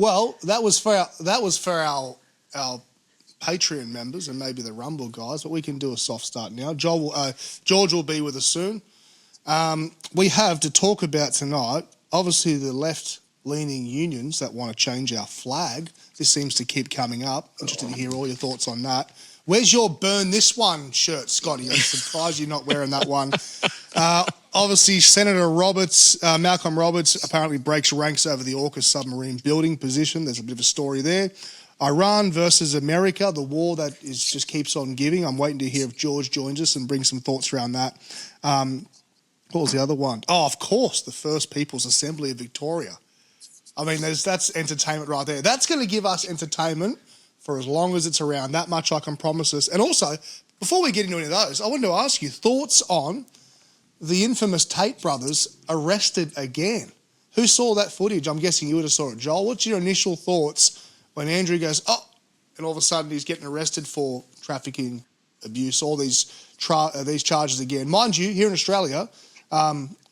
Well, that was for our Patreon members and maybe the Rumble guys, but we can do a soft start now. George will be with us soon. We have to talk about tonight, obviously the left-leaning unions that want to change our flag. This seems to keep coming up. Interested to hear all your thoughts on that. Where's your burn this one shirt, Scotty? I'm surprised you're not wearing that one. Obviously, Senator Malcolm Roberts apparently breaks ranks over the AUKUS submarine building position. There's a bit of a story there. Iran versus America, the war that just keeps on giving. I'm waiting to hear if George joins us and brings some thoughts around that. What was the other one? Oh, of course, the First People's Assembly of Victoria. I mean, that's entertainment right there. That's going to give us entertainment for as long as it's around. That much I can promise us. And also, before we get into any of those, I wanted to ask you thoughts on the infamous Tate brothers arrested again. Who saw that footage? I'm guessing you would have saw it, Joel. What's your initial thoughts when Andrew goes, oh, and all of a sudden he's getting arrested for trafficking, abuse, all these charges again? Mind you, here in Australia,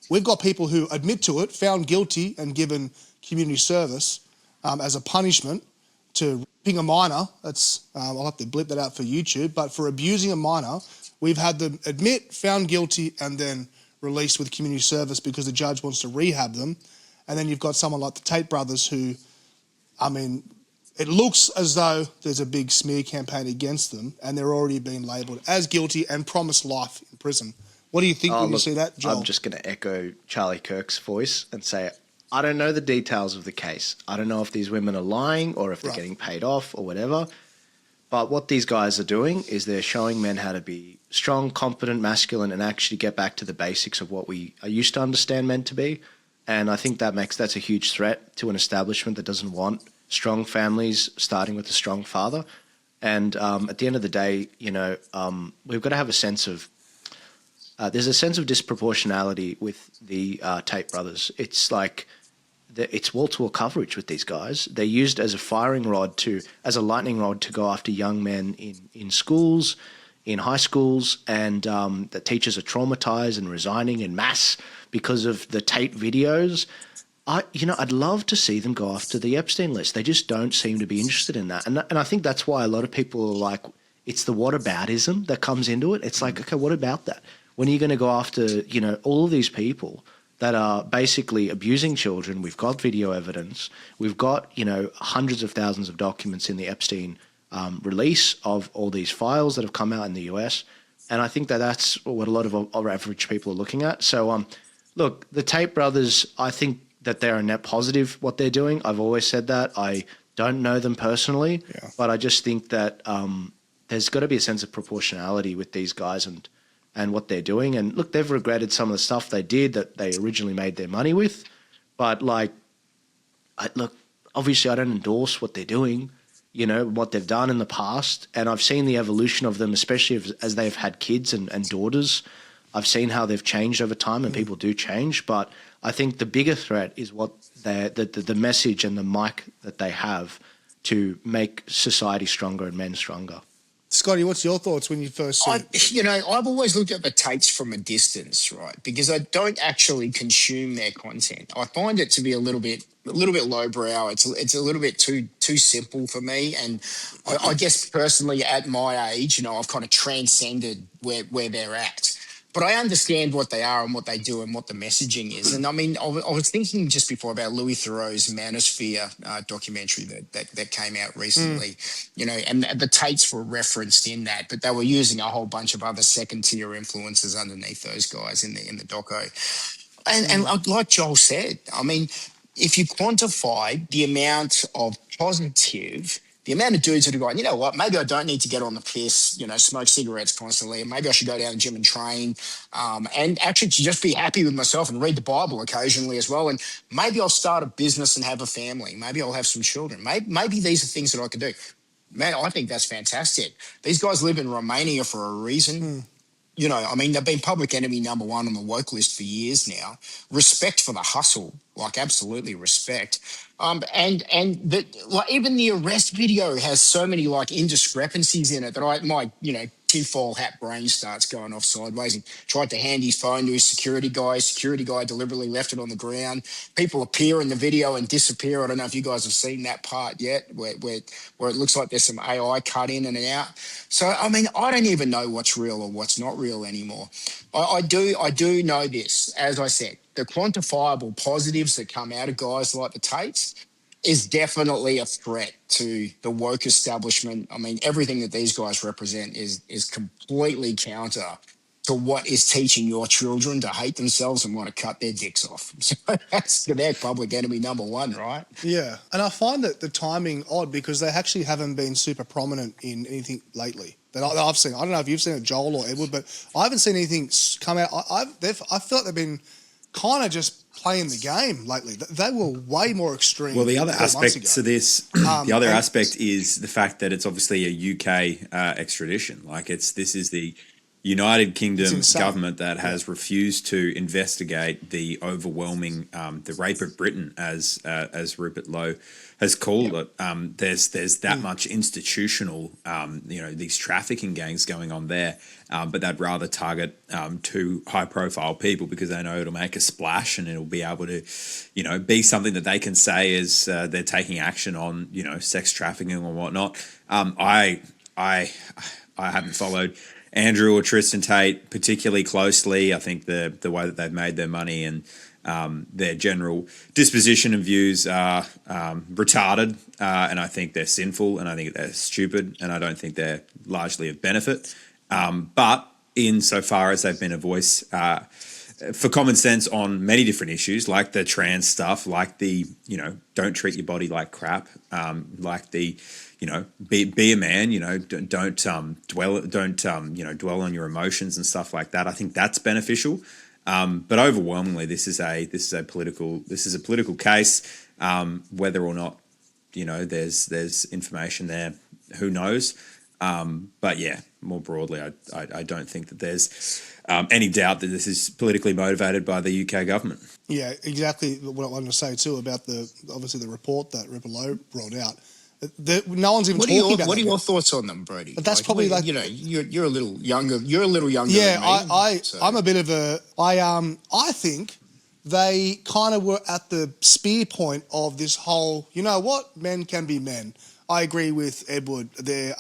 we've got people who admit to it, found guilty and given community service as a punishment to raping a minor. That's I'll have to blip that out for YouTube. But for abusing a minor, we've had them admit, found guilty, and then released with community service because the judge wants to rehab them. And then you've got someone like the Tate brothers who, I mean, it looks as though there's a big smear campaign against them and they're already being labelled as guilty and promised life in prison. What do you think when you see that, Joel? I'm just going to echo Charlie Kirk's voice and say, I don't know the details of the case. I don't know if these women are lying or if they're getting paid off or whatever. But what these guys are doing is they're showing men how to be strong, confident, masculine, and actually get back to the basics of what we are used to understand men to be. And I think that's a huge threat to an establishment that doesn't want strong families starting with a strong father. And at the end of the day, we've got to have a sense of there's a sense of disproportionality with the Tate brothers. It's like it's wall-to-wall coverage with these guys. They're used as a as a lightning rod to go after young men in schools, in high schools, and the teachers are traumatized and resigning en masse because of the Tate videos. I'd love to see them go after the Epstein list. They just don't seem to be interested in that. And I think that's why a lot of people are like, it's the whataboutism that comes into it. It's like, okay, what about that? When are you going to go after, all of these people that are basically abusing children? We've got video evidence. We've got, hundreds of thousands of documents in the Epstein release of all these files that have come out in the US. And I think that's what a lot of our average people are looking at. So, look, the Tate brothers, I think that they're a net positive what they're doing. I've always said that. I don't know them personally, but I just think that there's got to be a sense of proportionality with these guys and what they're doing. And look, they've regretted some of the stuff they did that they originally made their money with. But obviously I don't endorse what they're doing, what they've done in the past. And I've seen the evolution of them, especially as they've had kids and daughters. I've seen how they've changed over time, and people do change. But I think the bigger threat is what the message and the mic that they have to make society stronger and men stronger. Scotty, what's your thoughts when you first saw it? I've always looked at the Tates from a distance, right? Because I don't actually consume their content. I find it to be a little bit lowbrow. It's a little bit too simple for me. And I guess personally at my age, I've kind of transcended where they're at. But I understand what they are and what they do and what the messaging is. And I mean, I was thinking just before about Louis Theroux's Manosphere documentary that came out recently, and the Tates were referenced in that, but they were using a whole bunch of other second-tier influences underneath those guys in the doco. And like Joel said, I mean, if you quantify the amount of positive, the amount of dudes that are going, you know what, maybe I don't need to get on the piss, smoke cigarettes constantly, and maybe I should go down to the gym and train, and actually to just be happy with myself and read the Bible occasionally as well. And maybe I'll start a business and have a family. Maybe I'll have some children. Maybe these are things that I could do. Man, I think that's fantastic. These guys live in Romania for a reason. I mean, they've been public enemy number one on the woke list for years now. Respect for the hustle, absolutely respect. And even the arrest video has so many indiscrepancies in it that my tinfoil hat brain starts going off sideways. He tried to hand his phone to his security guy. Security guy deliberately left it on the ground. People appear in the video and disappear. I don't know if you guys have seen that part yet, where it looks like there's some AI cut in and out. So I mean, I don't even know what's real or what's not real anymore. I do know this, as I said, the quantifiable positives that come out of guys like the Tates is definitely a threat to the woke establishment. I mean, everything that these guys represent is completely counter to what is teaching your children to hate themselves and want to cut their dicks off. So that's their public enemy number one, right? Yeah, and I find that the timing odd because they actually haven't been super prominent in anything lately that I've seen. I don't know if you've seen it, Joel or Edward, but I haven't seen anything come out. I felt they've been kind of just playing the game lately. They were way more extreme. Well, the other aspect to this, the other aspect is the fact that it's obviously a UK extradition. Like this is the United Kingdom government that has refused to investigate the overwhelming, the rape of Britain, as Rupert Lowe has called it. There's that much institutional, these trafficking gangs going on there, but they'd rather target two high-profile people because they know it'll make a splash and it'll be able to, be something that they can say is they're taking action on, sex trafficking or whatnot. I haven't followed Andrew or Tristan Tate particularly closely. I think the way that they've made their money and their general disposition and views are retarded, and I think they're sinful, and I think they're stupid, and I don't think they're largely of benefit. But insofar as they've been a voice for common sense on many different issues, like the trans stuff, like the don't treat your body like crap, like the be a man, don't dwell on your emotions and stuff like that. I think that's beneficial. But overwhelmingly, this is a political case. Whether or not there's information there, who knows? But yeah, more broadly, I don't think that there's any doubt that this is politically motivated by the UK government. Yeah, exactly what I wanted to say too about obviously the report that Rupert Lowe rolled out. No one's even talking about. What are your thoughts on them, Brodie? But that's probably you're a little younger. You're a little younger. Yeah, than me, I'm a bit of a. I think they kind of were at the spear point of this whole. You know what? Men can be men. I agree with Edward. Their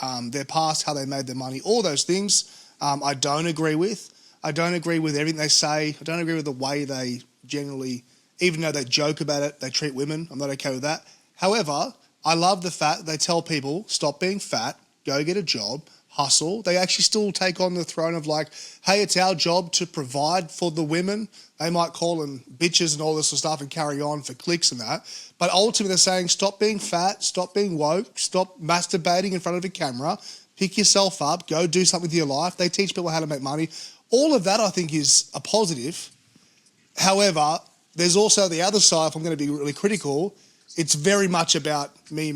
past, how they made their money, all those things. I don't agree with. I don't agree with everything they say. I don't agree with the way they generally, even though they joke about it, they treat women. I'm not okay with that. However, I love the fact they tell people, stop being fat, go get a job, hustle. They actually still take on the throne of like, hey, it's our job to provide for the women. They might call them bitches and all this sort of stuff and carry on for clicks and that. But ultimately they're saying, stop being fat, stop being woke, stop masturbating in front of a camera, pick yourself up, go do something with your life. They teach people how to make money. All of that I think is a positive. However, there's also the other side, if I'm going to be really critical, it's very much about me.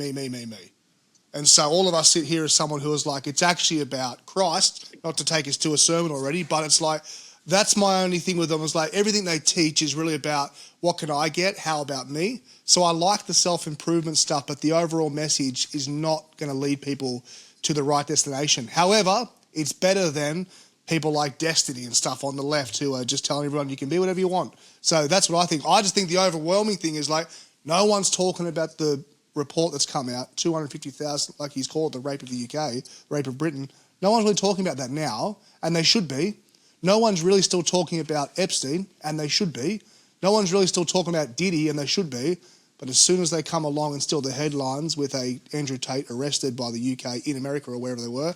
And so all of us sit here as someone who is like, it's actually about Christ, not to take us to a sermon already, but it's like, that's my only thing with them is like everything they teach is really about what can I get, how about me? So I like the self-improvement stuff, but the overall message is not going to lead people to the right destination. However, it's better than people like Destiny and stuff on the left who are just telling everyone you can be whatever you want. So that's what I think. I just think the overwhelming thing is like, no one's talking about the report that's come out, 250,000, like he's called the rape of the UK, rape of Britain. No one's really talking about that now, and they should be. No one's really still talking about Epstein, and they should be. No one's really still talking about Diddy, and they should be. But as soon as they come along and steal the headlines with a Andrew Tate arrested by the UK in America or wherever they were,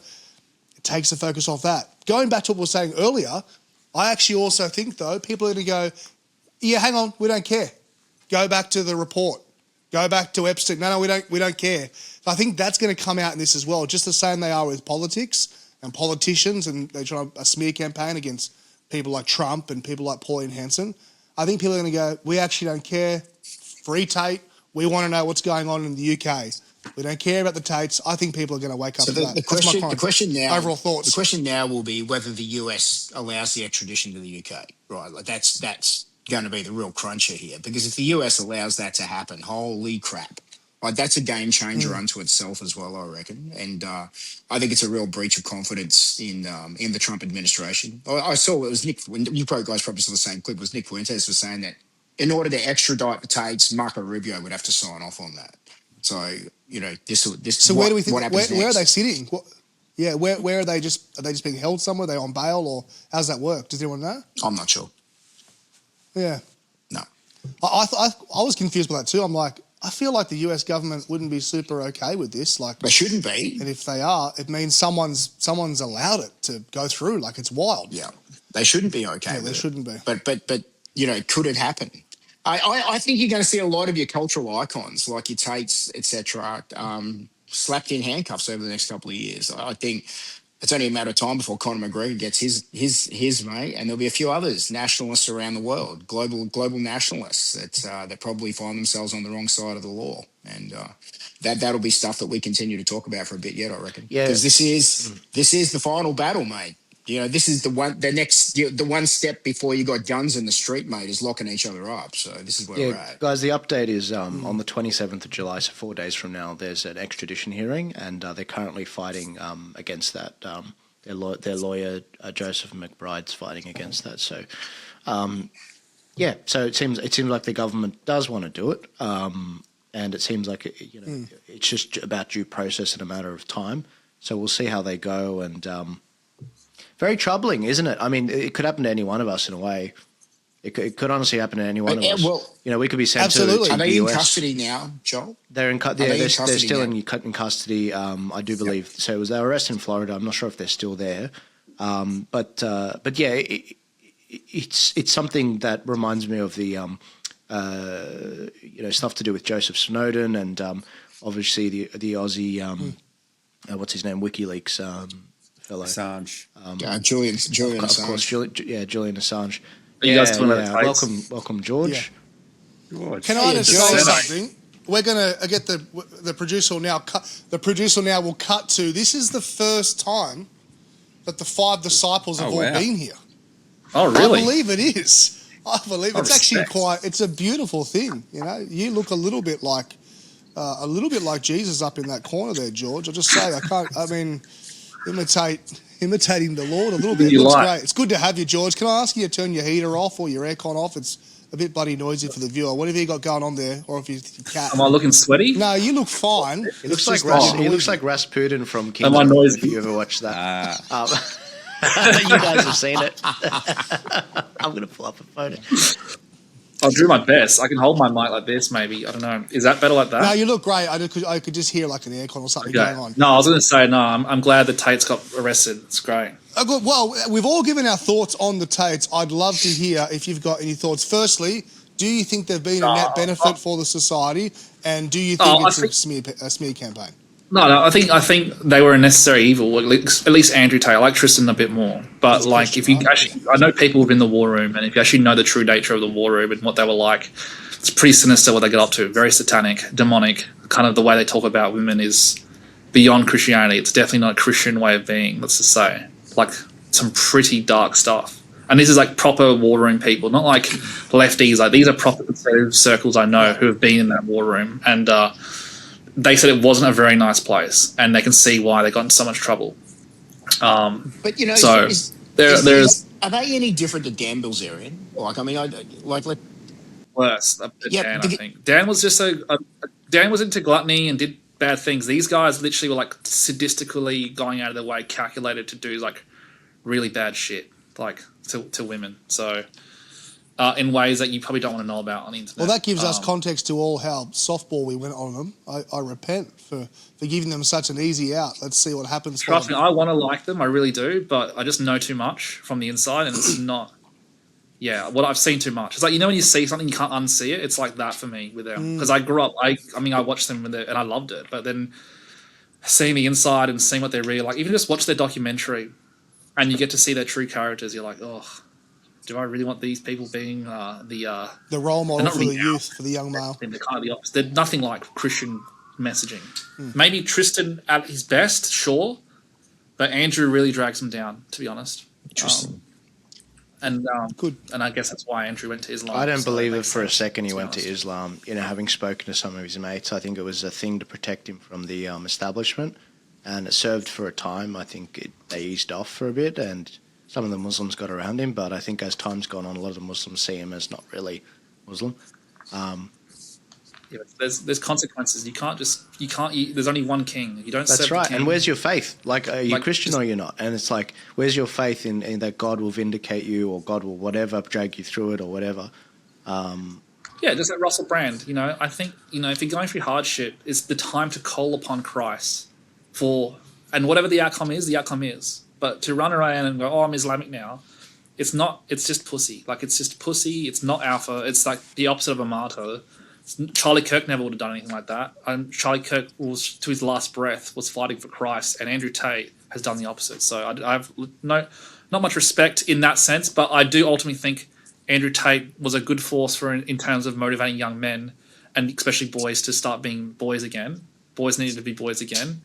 it takes the focus off that. Going back to what we were saying earlier, I actually also think, though, people are going to go, yeah, hang on, we don't care. Go back to the report. Go back to Epstein. No, we don't care. So I think that's going to come out in this as well, just the same they are with politics and politicians, and they try a smear campaign against people like Trump and people like Pauline Hanson. I think people are going to go, we actually don't care. Free Tate. We want to know what's going on in the UK. We don't care about the Tates. I think people are going to wake up to that. The question now, overall thoughts. The question now will be whether the US allows the extradition to the UK. Right, like that's going to be the real cruncher here, because if the US allows that to happen, holy crap, Like that's a game changer unto itself as well, I reckon. And I think it's a real breach of confidence in the Trump administration. I saw it was Nick. When you guys probably saw the same clip. Was Nick Fuentes was saying that in order to extradite the Tates, Marco Rubio would have to sign off on that. So this. So where do we think? Where are they next? sitting? Where are they just? Are they just being held somewhere? Are they on bail, or how's that work? Does anyone know? I'm not sure. Yeah. No. I was confused by that too. I'm like, I feel like the US government wouldn't be super okay with this. Like They shouldn't be. and if they are, it means someone's allowed it to go through. Like it's wild. Yeah, they shouldn't be okay. Yeah, with they it. shouldn't be. But could it happen? I think you're going to see a lot of your cultural icons, like your Tates, etc., slapped in handcuffs over the next couple of years. I think it's only a matter of time before Conor McGregor gets his mate, and there'll be a few others, nationalists around the world, global nationalists that probably find themselves on the wrong side of the law, and that'll be stuff that we continue to talk about for a bit yet, I reckon. Yeah. Because this is the final battle, mate. This is the one step before you got guns in the street, mate, is locking each other up. So this is where we're at. Guys, the update is on the 27th of July, so 4 days from now, there's an extradition hearing, and they're currently fighting against that. Their lawyer, Joseph McBride's fighting against that. So, so it seems like the government does want to do it, and it seems like it's just about due process and a matter of time. So we'll see how they go, and very troubling, isn't it? I mean, it could happen to any one of us in a way. It could honestly happen to any one of us. Well, we could be sent absolutely. to are the they in US. custody now, Joel? They're They're still in custody. I do believe. So it was they were arrested in Florida. I'm not sure if they're still there. But yeah, it's something that reminds me of the stuff to do with Joseph Snowden and obviously the Aussie what's his name, WikiLeaks fellow Assange. Julian Assange. Of course, Julian Assange. Are you guys talking about Tates? Welcome, George. George. Can I just say Senate. something? We're gonna get the producer will now cut. The producer now will cut to. This is the first time that the 5 disciples have all wow. been here. Oh, really? I believe it is. I believe it's actually respect. it's a beautiful thing. You look a little bit like Jesus up in that corner there, George. I just say imitating the Lord a little bit. It You looks like. great. It's good to have you, George. Can I ask you to turn your heater off or your aircon off? It's a bit bloody noisy for the viewer. Whatever you got going on there, or if you cat. Am I looking sweaty? No, you look fine. He looks like Rasputin from Am I Kingdom. noisy? If you ever watched that, you guys have seen it. I'm gonna pull up a photo. I'll do my best. I can hold my mic like this, maybe. I don't know. Is that better like that? No, you look great. I could just hear like an aircon or something Okay. going on. No, I was going to say, no, I'm glad that Tate's got arrested. It's great. Good. Well, we've all given our thoughts on the Tates. I'd love to hear if you've got any thoughts. Firstly, do you think they've been a net benefit for the society? And do you think it's a smear campaign? No, I think they were a necessary evil. At least Andrew Tate. I like Tristan a bit more. But if you actually, I know people within the war room, and if you actually know the true nature of the war room and what they were like, it's pretty sinister what they get up to. Very satanic, demonic. Kind of the way they talk about women is beyond Christianity. It's definitely not a Christian way of being. Let's just say, like some pretty dark stuff. And this is like proper war room people, not like lefties. Like these are proper conservative circles I know who have been in that war room, and they said it wasn't a very nice place, and they can see why they got in so much trouble. But so there's are they any different to Dan Bilzerian? worse. Than Yeah, Dan, I think Dan was just Dan was into gluttony and did bad things. These guys literally were like sadistically going out of their way, calculated to do like really bad shit, like to women. So. In ways that you probably don't want to know about on the internet. Well, that gives us context to all how softball we went on them. I repent for giving them such an easy out. Let's see what happens. Trust me, I want to like them. I really do, but I just know too much from the inside, and it's not. Yeah, what I've seen too much. It's like when you see something, you can't unsee it. It's like that for me with them because I grew up. I watched them and I loved it, but then seeing the inside and seeing what they're really like, even just watch their documentary, and you get to see their true characters. You're like, oh. Do I really want these people being the role model for the youth, for the young male? They're kind of the opposite. They're nothing like Christian messaging. Maybe Tristan at his best, sure, but Andrew really drags him down, to be honest. Interesting. And Good. And I guess that's why Andrew went to Islam. I don't so believe it makes for a sense, second he to be went to honest. Islam. Having spoken to some of his mates, I think it was a thing to protect him from the establishment, and it served for a time. I think they eased off for a bit, and some of the Muslims got around him. But I think as time's gone on, a lot of the Muslims see him as not really Muslim. Yeah, there's consequences. There's only one king. You don't. That's serve right. The king. And where's your faith? Like, are you Like, Christian just- or you're not? And it's like, where's your faith in that God will vindicate you, or God will whatever, drag you through it or whatever? Yeah, just like Russell Brand. I think if you're going through hardship, it's the time to call upon Christ and whatever the outcome is, the outcome is. But to run around and go, oh, I'm Islamic now, it's not. It's just pussy. Like, it's just pussy. It's not alpha. It's like the opposite of a martyr. Charlie Kirk never would have done anything like that. Charlie Kirk was, to his last breath, was fighting for Christ, and Andrew Tate has done the opposite. So I have not much respect in that sense, but I do ultimately think Andrew Tate was a good force in terms of motivating young men, and especially boys, to start being boys again. Boys needed to be boys again,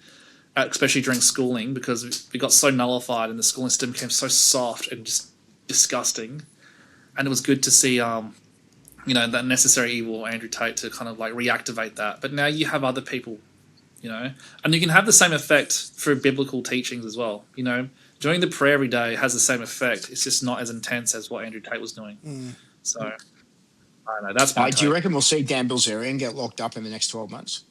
especially during schooling, because we got so nullified and the schooling system became so soft and just disgusting. And it was good to see that necessary evil Andrew Tate to kind of like reactivate that. But now you have other people, and you can have the same effect through biblical teachings as well. Doing the prayer every day has the same effect. It's just not as intense as what Andrew Tate was doing. So I don't know. That's my Do you reckon we'll see Dan Bilzerian get locked up in the next 12 months?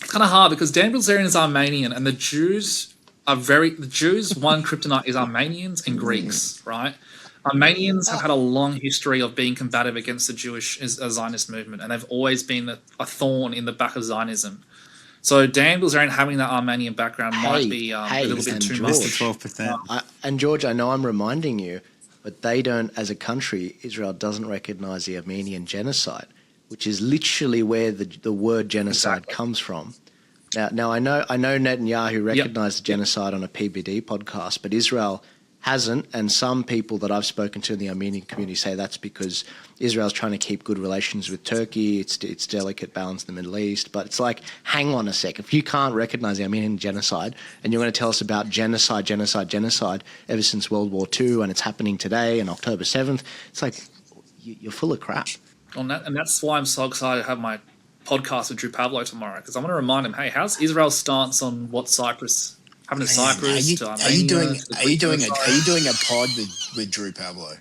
It's kind of hard because Dan Bilzerian is Armenian, and the Jews, one kryptonite is Armenians and Greeks, right? Armenians have had a long history of being combative against the Jewish Zionist movement, and they've always been a thorn in the back of Zionism. So Dan Bilzerian having that Armenian background might be a little bit too much. 12%. And George, I know I'm reminding you, but they don't, as a country, Israel doesn't recognize the Armenian genocide, which is literally where the word genocide comes from. Now I know Netanyahu recognized the genocide on a PBD podcast, but Israel hasn't, and some people that I've spoken to in the Armenian community say that's because Israel's trying to keep good relations with Turkey. It's delicate balance in the Middle East, but it's like, hang on a sec. If you can't recognize the Armenian genocide and you're going to tell us about genocide ever since World War II, and it's happening today and October 7th, it's like, you're full of crap. And that's why I'm so excited to have my podcast with Drew Pavlo tomorrow, because I'm going to remind him, hey, how's Israel's stance on what Cyprus happened to Cyprus? Are you doing a pod with Drew Pavlo?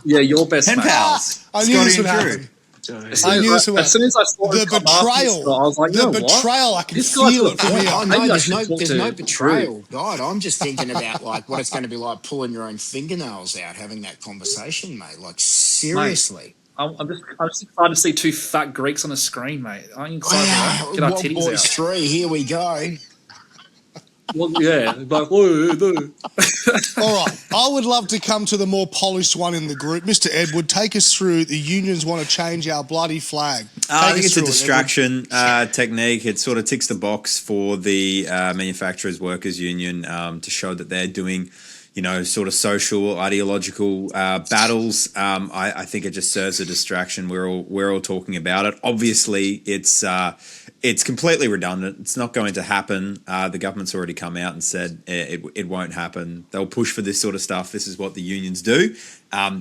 Yeah, your best Pen mate. pals. I knew this would Scotty and happen. As soon as I saw The him come after this, betrayal. I was like, The betrayal. I can This guy's feel got it a from point. here. Oh, Maybe I no, should talk there's to no Drew. betrayal. God, I'm just thinking about like what it's going to be like pulling your own fingernails out, having that conversation, mate. Like, seriously. I'm just excited to see two fat Greeks on a screen, mate. Aren't you excited? Wow, Get our Wild titties Boys out. 3, here we go. Well, yeah, like, whoa. All right. I would love to come to the more polished one in the group. Mr. Edward, take us through the unions want to change our bloody flag. I think Take us it's a through it, distraction technique. It sort of ticks the box for the manufacturers workers union to show that they're doing, sort of social, ideological battles. I think it just serves a distraction. We're all talking about it. Obviously, it's completely redundant. It's not going to happen. The government's already come out and said it won't happen. They'll push for this sort of stuff. This is what the unions do.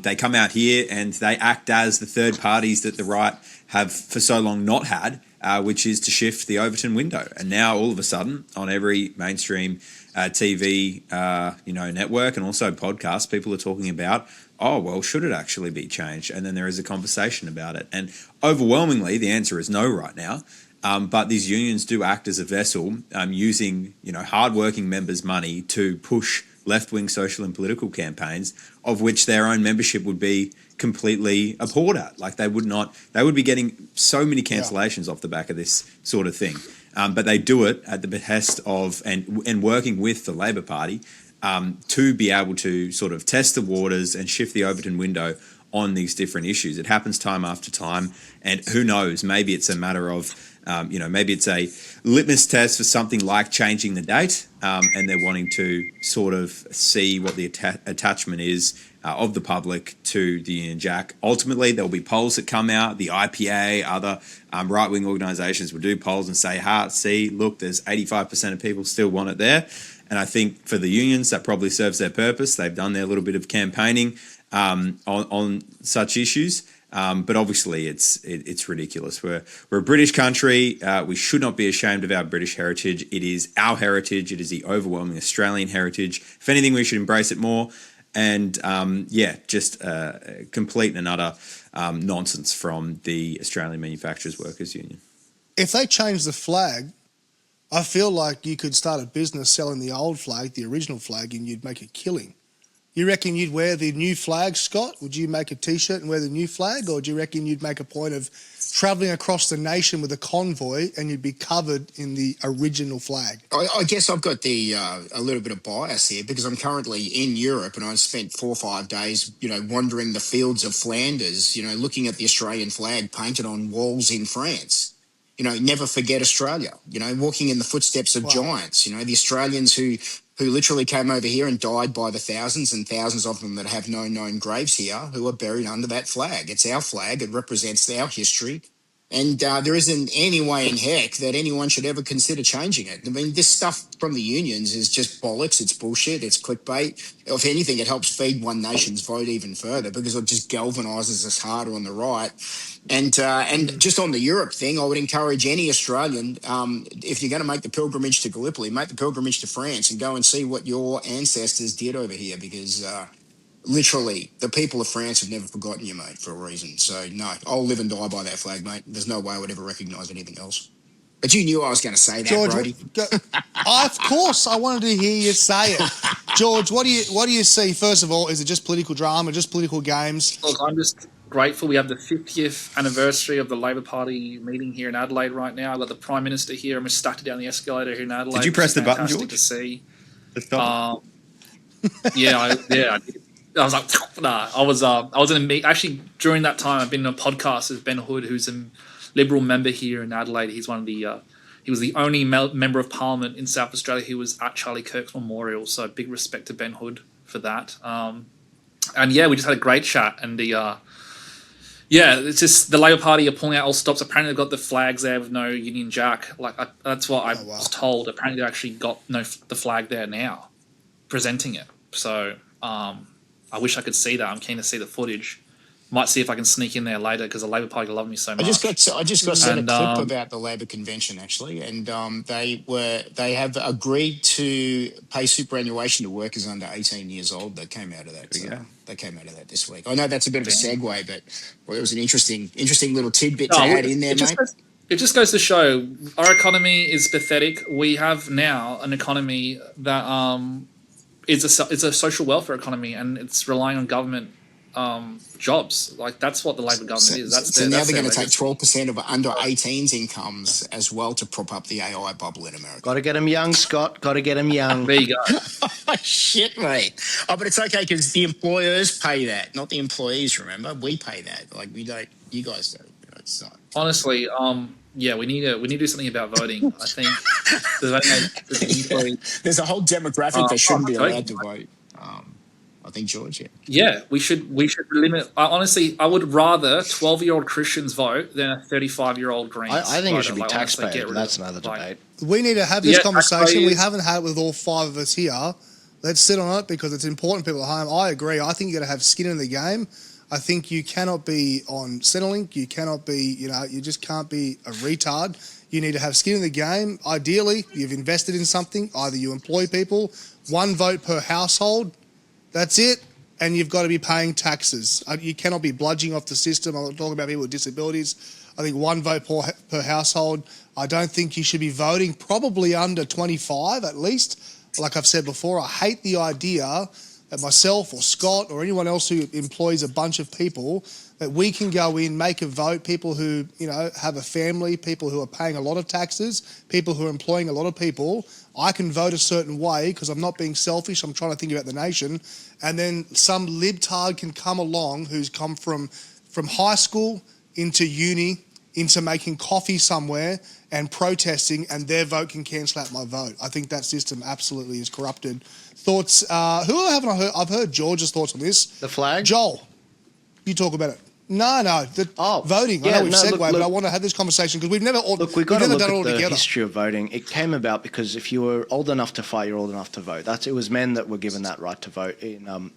They come out here and they act as the third parties that the right have for so long not had, which is to shift the Overton window. And now all of a sudden, on every mainstream TV, network and also podcasts, people are talking about, oh, well, should it actually be changed? And then there is a conversation about it. And overwhelmingly, the answer is no right now. But these unions do act as a vessel, using hardworking members' money to push left-wing social and political campaigns, of which their own membership would be completely abhorred at. Like they would be getting so many cancellations off the back of this sort of thing. But they do it at the behest of and working with the Labor Party to be able to sort of test the waters and shift the Overton window on these different issues. It happens time after time, and who knows, maybe it's a matter of maybe it's a litmus test for something like changing the date, and they're wanting to sort of see what the attachment is of the public to the Union Jack. Ultimately, there'll be polls that come out. The IPA, other right-wing organisations will do polls and say, look, there's 85% of people still want it there. And I think for the unions, that probably serves their purpose. They've done their little bit of campaigning. on such issues. But obviously, it's ridiculous. We're a British country. We should not be ashamed of our British heritage. It is our heritage. It is the overwhelming Australian heritage. If anything, we should embrace it more. And just complete and utter nonsense from the Australian Manufacturers Workers Union. If they change the flag, I feel like you could start a business selling the old flag, the original flag, and you'd make a killing. You reckon you'd wear the new flag, Scott? Would you make a T-shirt and wear the new flag? Or do you reckon you'd make a point of travelling across the nation with a convoy and you'd be covered in the original flag? I guess I've got a little bit of bias here because I'm currently in Europe and I spent 4 or 5 days, wandering the fields of Flanders, looking at the Australian flag painted on walls in France. Never forget Australia, walking in the footsteps of giants, the Australians who literally came over here and died by the thousands and thousands of them that have no known graves here who are buried under that flag. It's our flag. It represents our history. And there isn't any way in heck that anyone should ever consider changing it. I mean, this stuff from the unions is just bollocks. It's bullshit. It's clickbait. If anything, it helps feed One Nation's vote even further because it just galvanises us harder on the right. And just on the Europe thing, I would encourage any Australian, if you're going to make the pilgrimage to Gallipoli, make the pilgrimage to France and go and see what your ancestors did over here because literally, the people of France have never forgotten you, mate, for a reason. So, no, I'll live and die by that flag, mate. There's no way I would ever recognise anything else. But you knew I was going to say that, George, Brodie. Of course, I wanted to hear you say it. George, what do you see? First of all, is it just political drama, just political games? Look, I'm just grateful we have the 50th anniversary of the Labor Party meeting here in Adelaide right now. I've got the Prime Minister here. I'm just stuck down the escalator here in Adelaide. Did you press the button, George? To see. Stop. I did. I was like, nah. I was in a meet. Actually, during that time, I've been in a podcast with Ben Hood, who's a Liberal member here in Adelaide. He's one of the. He was the only member of Parliament in South Australia who was at Charlie Kirk's memorial. So big respect to Ben Hood for that. And yeah, we just had a great chat. And it's just the Labor Party are pulling out all stops. Apparently, they've got the flags there with no Union Jack. That's what I was told. Apparently, they actually got the flag there now, presenting it. So. I wish I could see that. I'm keen to see the footage. Might see if I can sneak in there later because the Labor Party love me so much. I just got sent a clip about the Labor convention actually, and they have agreed to pay superannuation to workers under 18 years old. That came out of that. They came out of that this week. I know that's a bit of a segue, but it was an interesting little tidbit to add in there, mate. It just goes to show our economy is pathetic. We have now an economy that it's a social welfare economy, and it's relying on government jobs. Like that's what the Labor government is. So now they're going to take 12% of under 18s incomes as well to prop up the AI bubble in America. Got to get them young, Scott. Got to get them young. There you go. Shit, mate. Oh, but it's okay because the employers pay that, not the employees. Remember, we pay that. Like we don't. You guys don't. Honestly, we need to do something about voting. I think there's a whole demographic that shouldn't be allowed to vote. I think George. Yeah, we should limit. Honestly, I would rather 12-year-old Christians vote than a 35-year-old Greens. I think voter. it should be taxpayer. That's another debate. We need to have this conversation. We haven't had it with all 5 of us here. Let's sit on it because it's important. People at home. I agree. I think you got to have skin in the game. I think you cannot be on Centrelink. You cannot be, you just can't be a retard. You need to have skin in the game. Ideally, you've invested in something. Either you employ people, 1 vote per household. That's it. And you've got to be paying taxes. You cannot be bludging off the system. I'm talking about people with disabilities. I think 1 vote per household. I don't think you should be voting probably under 25 at least. Like I've said before, I hate the idea that myself or Scott or anyone else who employs a bunch of people, that we can go in, make a vote, people who, have a family, people who are paying a lot of taxes, people who are employing a lot of people. I can vote a certain way because I'm not being selfish. I'm trying to think about the nation. And then some libtard can come along who's come from high school into uni, into making coffee somewhere and protesting, and their vote can cancel out my vote. I think that system absolutely is corrupted. Thoughts? Who haven't I heard? I've heard George's thoughts on this. The flag? Joel, you talk about it. No. Voting. Yeah, I know we've segued, but I want to have this conversation because we've never done it all the together. History of voting. It came about because if you were old enough to fight, you're old enough to vote. It was men that were given that right to vote in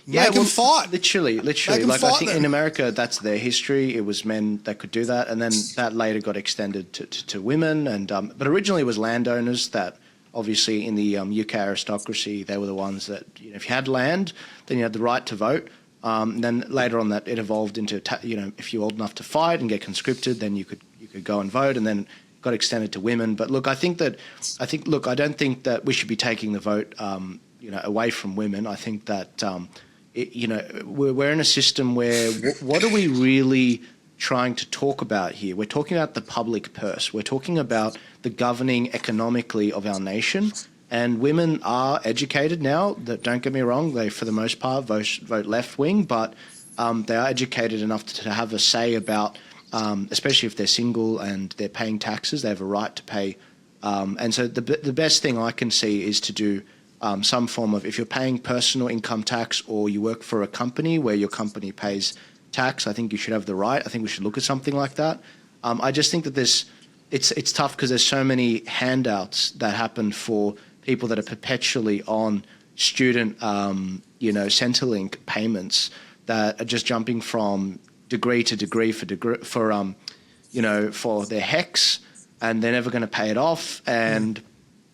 Make them fight. Literally. Make 'em Like I fight think then. in America, that's their history. It was men that could do that, and then that later got extended to women. And but originally it was landowners that, obviously, in the UK aristocracy, they were the ones that, you know, if you had land, then you had the right to vote. Then later on, that it evolved into, you know, if you're old enough to fight and get conscripted, then you could go and vote, and then got extended to women. But look, I don't think that we should be taking the vote, you know, away from women. I think that, you know, we're in a system where what are we really trying to talk about here? We're talking about the public purse. We're talking about the governing economically of our nation. And women are educated now. That, don't get me wrong, they for the most part vote left wing, but they are educated enough to have a say about, especially if they're single and they're paying taxes, they have a right to pay. And so the best thing I can see is to do some form of, if you're paying personal income tax or you work for a company where your company pays tax, I think you should have the right. I think we should look at something like that. I just think that it's tough because there's so many handouts that happen for people that are perpetually on student, you know, Centrelink payments that are just jumping from degree to degree for you know, for their HECS, and they're never going to pay it off, and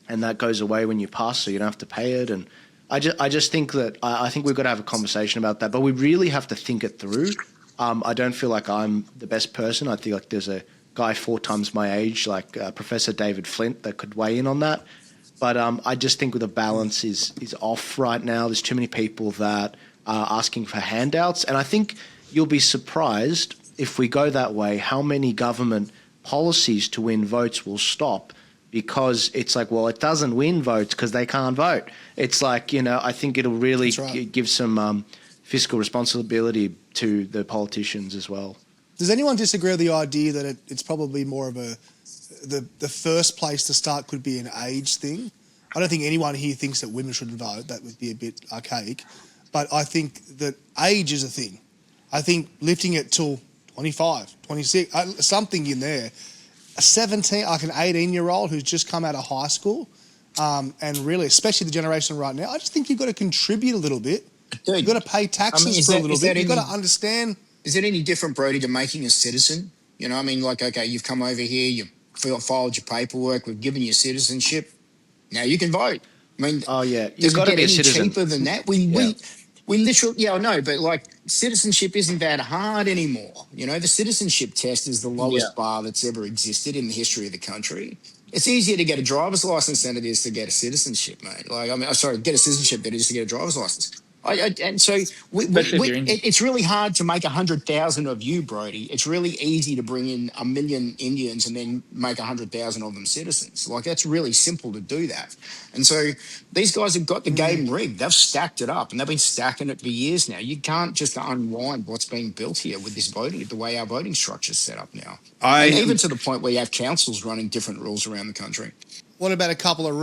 that goes away when you pass, so you don't have to pay it. And I just think that I think we've got to have a conversation about that, but we really have to think it through. I don't feel like I'm the best person. I feel like there's a guy 4 times my age, like Professor David Flint, that could weigh in on that. But I just think the balance is off right now. There's too many people that are asking for handouts, and I think you'll be surprised if we go that way how many government policies to win votes will stop, because it's like, well, it doesn't win votes because they can't vote. It's like, you know, I think it'll really give some fiscal responsibility to the politicians as well. Does anyone disagree with the idea that it's probably more of the first place to start could be an age thing? I don't think anyone here thinks that women shouldn't vote. That would be a bit archaic. But I think that age is a thing. I think lifting it till 25, 26, something in there. A 17, like an 18-year-old who's just come out of high school, and really, especially the generation right now, I just think you've got to contribute a little bit. Dude, You've got to pay taxes for a little bit. You've got to understand. Is it any different, Brodie, to making a citizen? You know, I mean, like, okay, you've come over here, you've filed your paperwork, we've given you citizenship. Now you can vote. I mean, Oh yeah, does you've it got to get be a any citizen. cheaper than that? We literally, yeah, I know, but like citizenship isn't that hard anymore. You know, the citizenship test is the lowest bar that's ever existed in the history of the country. It's easier to get a driver's license than it is to get a citizenship, mate. Like, I mean, sorry, get a citizenship than it is to get a driver's license. And so it's really hard to make 100,000 of you, Brodie. It's really easy to bring in 1 million Indians and then make 100,000 of them citizens. Like, that's really simple to do that. And so these guys have got the game rigged. They've stacked it up, and they've been stacking it for years now. You can't just unwind what's being built here with this voting, the way our voting structure's set up now. And even to the point where you have councils running different rules around the country. What about a couple of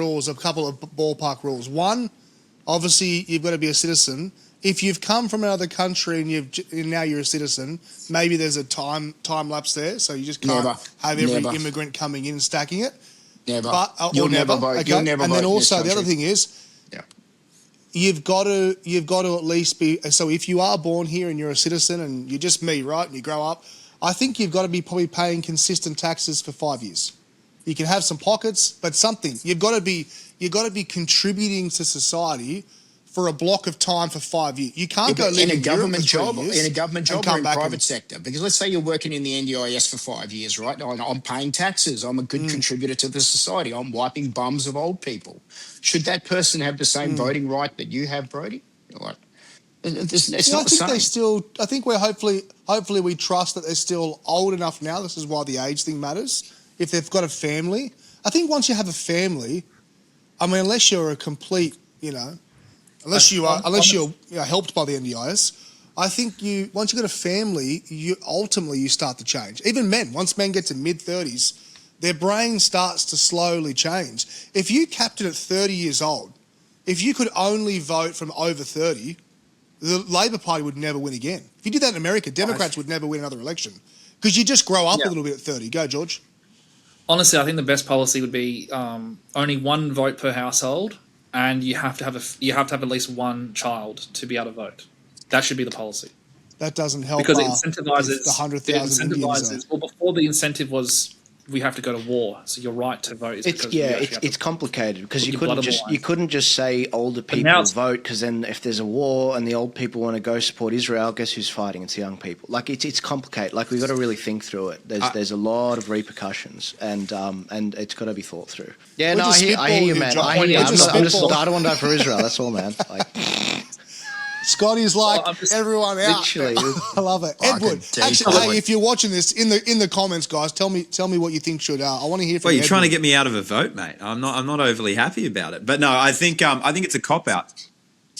ballpark rules? One, obviously, you've got to be a citizen. If you've come from another country and now you're a citizen, maybe there's a time lapse there, so you just can't have every immigrant coming in and stacking it. Never. But, You'll never vote. Okay. You'll never and vote then in this also the other country. thing is, you've got to at least be. So if you are born here and you're a citizen and you're just me, right, and you grow up, I think you've got to be probably paying consistent taxes for 5 years. You can have some pockets, but something. You've got to be contributing to society for a block of time for 5 years. You can't go live in a government job, or in private sector. Because let's say you're working in the NDIS for 5 years, right? I'm paying taxes. I'm a good contributor to the society. I'm wiping bums of old people. Should that person have the same voting right that you have, Brodie? Like, it's not the same. I think we're hopefully we trust that they're still old enough now. This is why the age thing matters. If they've got a family, I think once you have a family, I mean, unless you're a complete, unless you're helped by the NDIS, I think once you've got a family, you start to change. Even men, once men get to mid-30s, their brain starts to slowly change. If you capped it at 30 years old, if you could only vote from over 30, the Labor Party would never win again. If you did that in America, Democrats would never win another election because you just grow up a little bit at 30. Go, George. Honestly, I think the best policy would be only one vote per household, and you have to have at least one child to be able to vote. That should be the policy. That doesn't help Because it the incentivizes 100,000 Indians. Well, before the incentive was we have to go to war, so your right to vote is because it's complicated because you couldn't just say older people vote, because then if there's a war and the old people want to go support Israel, guess who's fighting? It's the young people. Like it's complicated. Like we've got to really think through it. There's a lot of repercussions and it's got to be thought through. Yeah, no, I hear you, man. I hear you. I don't want to die for Israel. That's all, man. Like. Scotty's like everyone out. Literally, I love it. Edward, actually, hey, if you're watching this in the comments, guys, tell me what you think should. I want to hear from. Well, you're Edward. trying to get me out of a vote, mate. I'm not overly happy about it, but no, I think it's a cop out.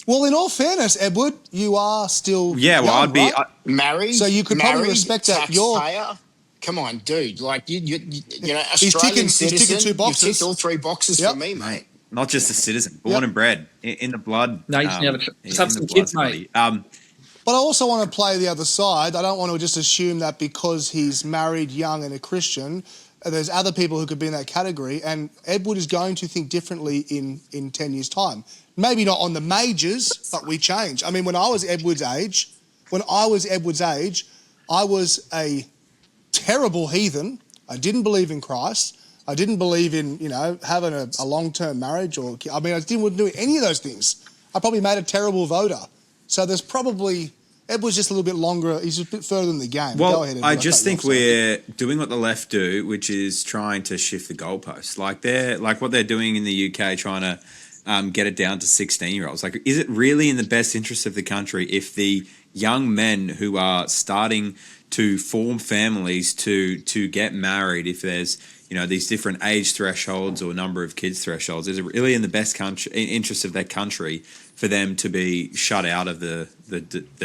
Well, in all fairness, Edward, you are still young, I'd be right? Married, so you could probably respect that. Come on, dude. Like you know, he's Australian ticking 2 boxes. You ticked all 3 boxes for me, mate. Not just a citizen, born and bred in the blood. No, you just have some kids, mate. But I also want to play the other side. I don't want to just assume that because he's married, young, and a Christian, there's other people who could be in that category. And Edward is going to think differently in 10 years' time. Maybe not on the majors, but we change. I mean, when I was Edward's age, I was a terrible heathen. I didn't believe in Christ. I didn't believe in, having a long-term marriage I wouldn't do any of those things. I probably made a terrible voter. So there's probably, Edward's just a little bit longer, he's a bit further in the game. Well, Go ahead, Edward. I just think we're doing what the left do, which is trying to shift the goalposts. Like what they're doing in the UK, trying to get it down to 16-year-olds. Like, is it really in the best interest of the country if the young men who are starting to form families to get married, if there's these different age thresholds or number of kids thresholds, is it really in the best interest of their country for them to be shut out of the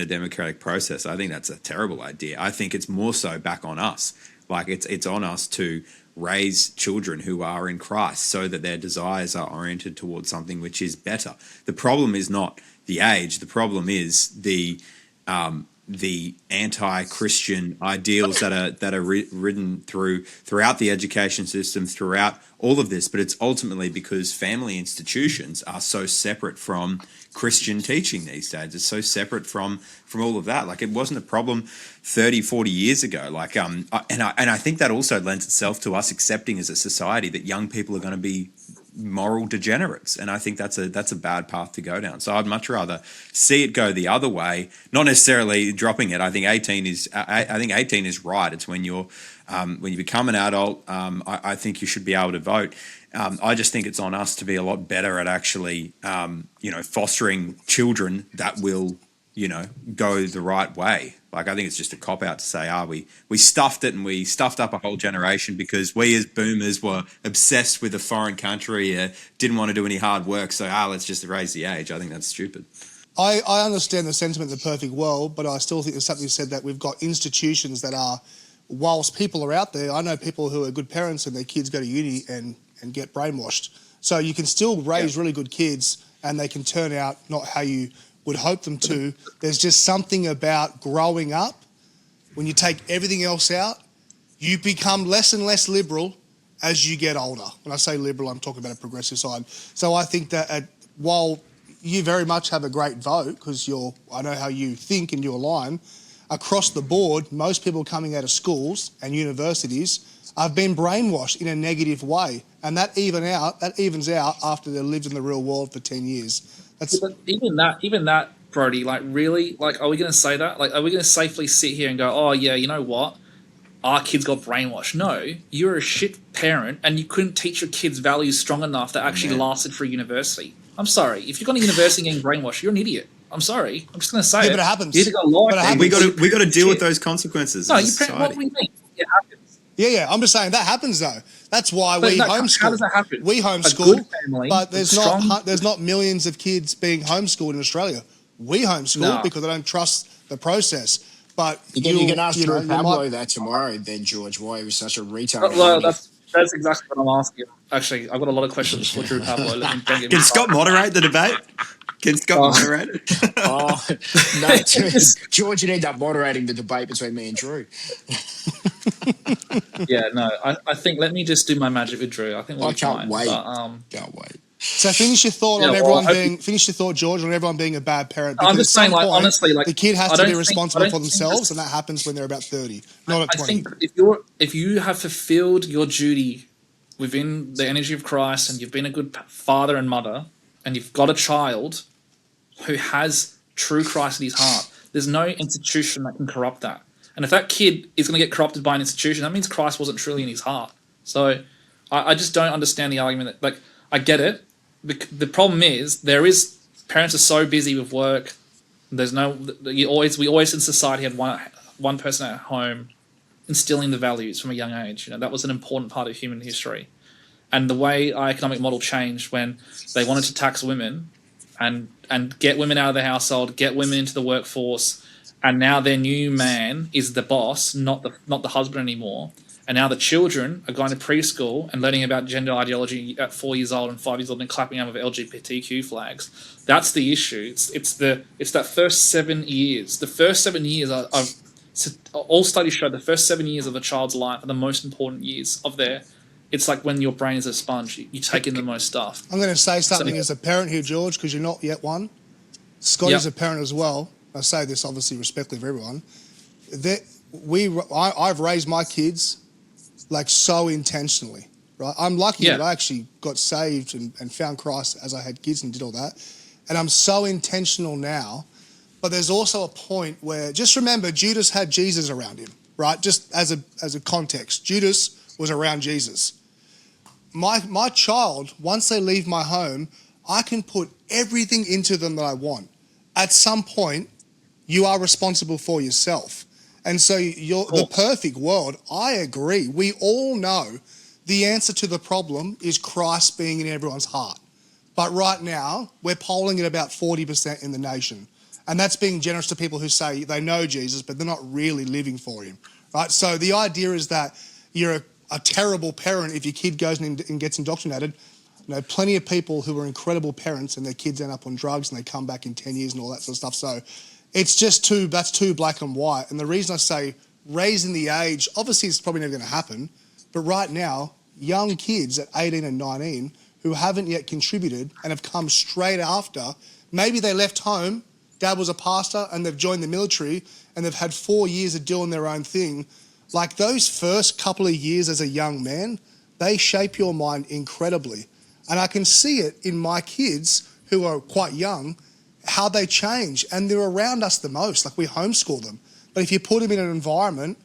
democratic process? I think that's a terrible idea. I think it's more so back on us. Like it's on us to raise children who are in Christ so that their desires are oriented towards something which is better. The problem is not the age. The problem is the anti-Christian ideals that are ridden throughout the education system, throughout all of this. But it's ultimately because family institutions are so separate from Christian teaching these days. It's so separate from all of that. Like, it wasn't a problem 30, 40 years ago. Like, and I think that also lends itself to us accepting as a society that young people are going to be moral degenerates, and I think that's a bad path to go down. So I'd much rather see it go the other way, not necessarily dropping it. I think 18 is right. It's when you become an adult. I think you should be able to vote. I just think it's on us to be a lot better at actually fostering children that will go the right way. Like, I think it's just a cop-out to say, we stuffed it and we stuffed up a whole generation because we as boomers were obsessed with a foreign country, didn't want to do any hard work, so let's just raise the age. I think that's stupid. I understand the sentiment in the perfect world, but I still think there's something said that we've got institutions that are, whilst people are out there, I know people who are good parents and their kids go to uni and get brainwashed. So you can still raise really good kids and they can turn out not how you would hope them to. There's just something about growing up. When you take everything else out, you become less and less liberal as you get older. When I say liberal, I'm talking about a progressive side. So I think that while you very much have a great vote, because I know how you think and you align, across the board, most people coming out of schools and universities have been brainwashed in a negative way. And that evens out after they've lived in the real world for 10 years. But even that, Brodie, like, really, like, are we going to say that? Like, are we going to safely sit here and go, oh, yeah, you know what? Our kids got brainwashed. No, you're a shit parent and you couldn't teach your kids values strong enough that actually lasted for university. I'm sorry. If you've gone to university getting brainwashed, you're an idiot. I'm sorry. I'm just going to say it. But it happens. You either got life. We got to deal with those consequences. No, what do we mean? It happens. Yeah. I'm just saying that happens though. That's why we homeschool. How does that happen? We homeschool, but there's not millions of kids being homeschooled in Australia. We homeschool because I don't trust the process. But you can ask Drew Pablo that tomorrow, then, George, why he was such a retard. Well, that's exactly what I'm asking. Actually, I've got a lot of questions for Drew Pablo. Can Scott moderate the debate? Can Scott moderate it? No, George, you'd end up moderating the debate between me and Drew. Yeah, no, I think let me just do my magic with Drew. I think we'll be fine. Wait. But, can't wait. So finish your thought Yeah, on well, everyone I hope being. Finish your thought, George, on everyone being a bad parent. I'm Because just at some saying, like, point, honestly, like, the kid has I to be don't think, I responsible don't for think themselves, just, and that happens when they're about 30, not at I 20. think if you have fulfilled your duty within the energy of Christ and you've been a good father and mother and you've got a child who has true Christ in his heart, there's no institution that can corrupt that. And if that kid is going to get corrupted by an institution, that means Christ wasn't truly in his heart. So I just don't understand the argument that, like, I get it. The problem is parents are so busy with work. There's no we always in society had one person at home instilling the values from a young age. That was an important part of human history. And the way our economic model changed when they wanted to tax women and get women out of the household, get women into the workforce, and now their new man is the boss, not the husband anymore. And now the children are going to preschool and learning about gender ideology at 4 years old and 5 years old and clapping out with LGBTQ flags. That's the issue. It's that first 7 years. The first 7 years are all studies show the first 7 years of a child's life are the most important years of their. It's like when your brain is a sponge. You take in the most stuff. I'm going to say something as a parent here, George, because you're not yet one. Scotty's a parent as well. I say this obviously respectfully for everyone. I've raised my kids like so intentionally, right? I'm lucky that I actually got saved and found Christ as I had kids and did all that. And I'm so intentional now. But there's also a point where, just remember, Judas had Jesus around him, right? Just as a context, Judas was around Jesus. My child, once they leave my home, I can put everything into them that I want. At some point, you are responsible for yourself. And so the perfect world, I agree. We all know the answer to the problem is Christ being in everyone's heart. But right now, we're polling at about 40% in the nation. And that's being generous to people who say they know Jesus, but they're not really living for him, right? So the idea is that you're a terrible parent if your kid goes and gets indoctrinated. Plenty of people who are incredible parents and their kids end up on drugs and they come back in 10 years and all that sort of stuff. So it's just that's too black and white. And the reason I say raising the age, obviously it's probably never going to happen, but right now, young kids at 18 and 19 who haven't yet contributed and have come straight after, maybe they left home, dad was a pastor and they've joined the military and they've had 4 years of doing their own thing. Like those first couple of years as a young man, they shape your mind incredibly. And I can see it in my kids who are quite young, how they change. And they're around us the most, like we homeschool them. But if you put them in an environment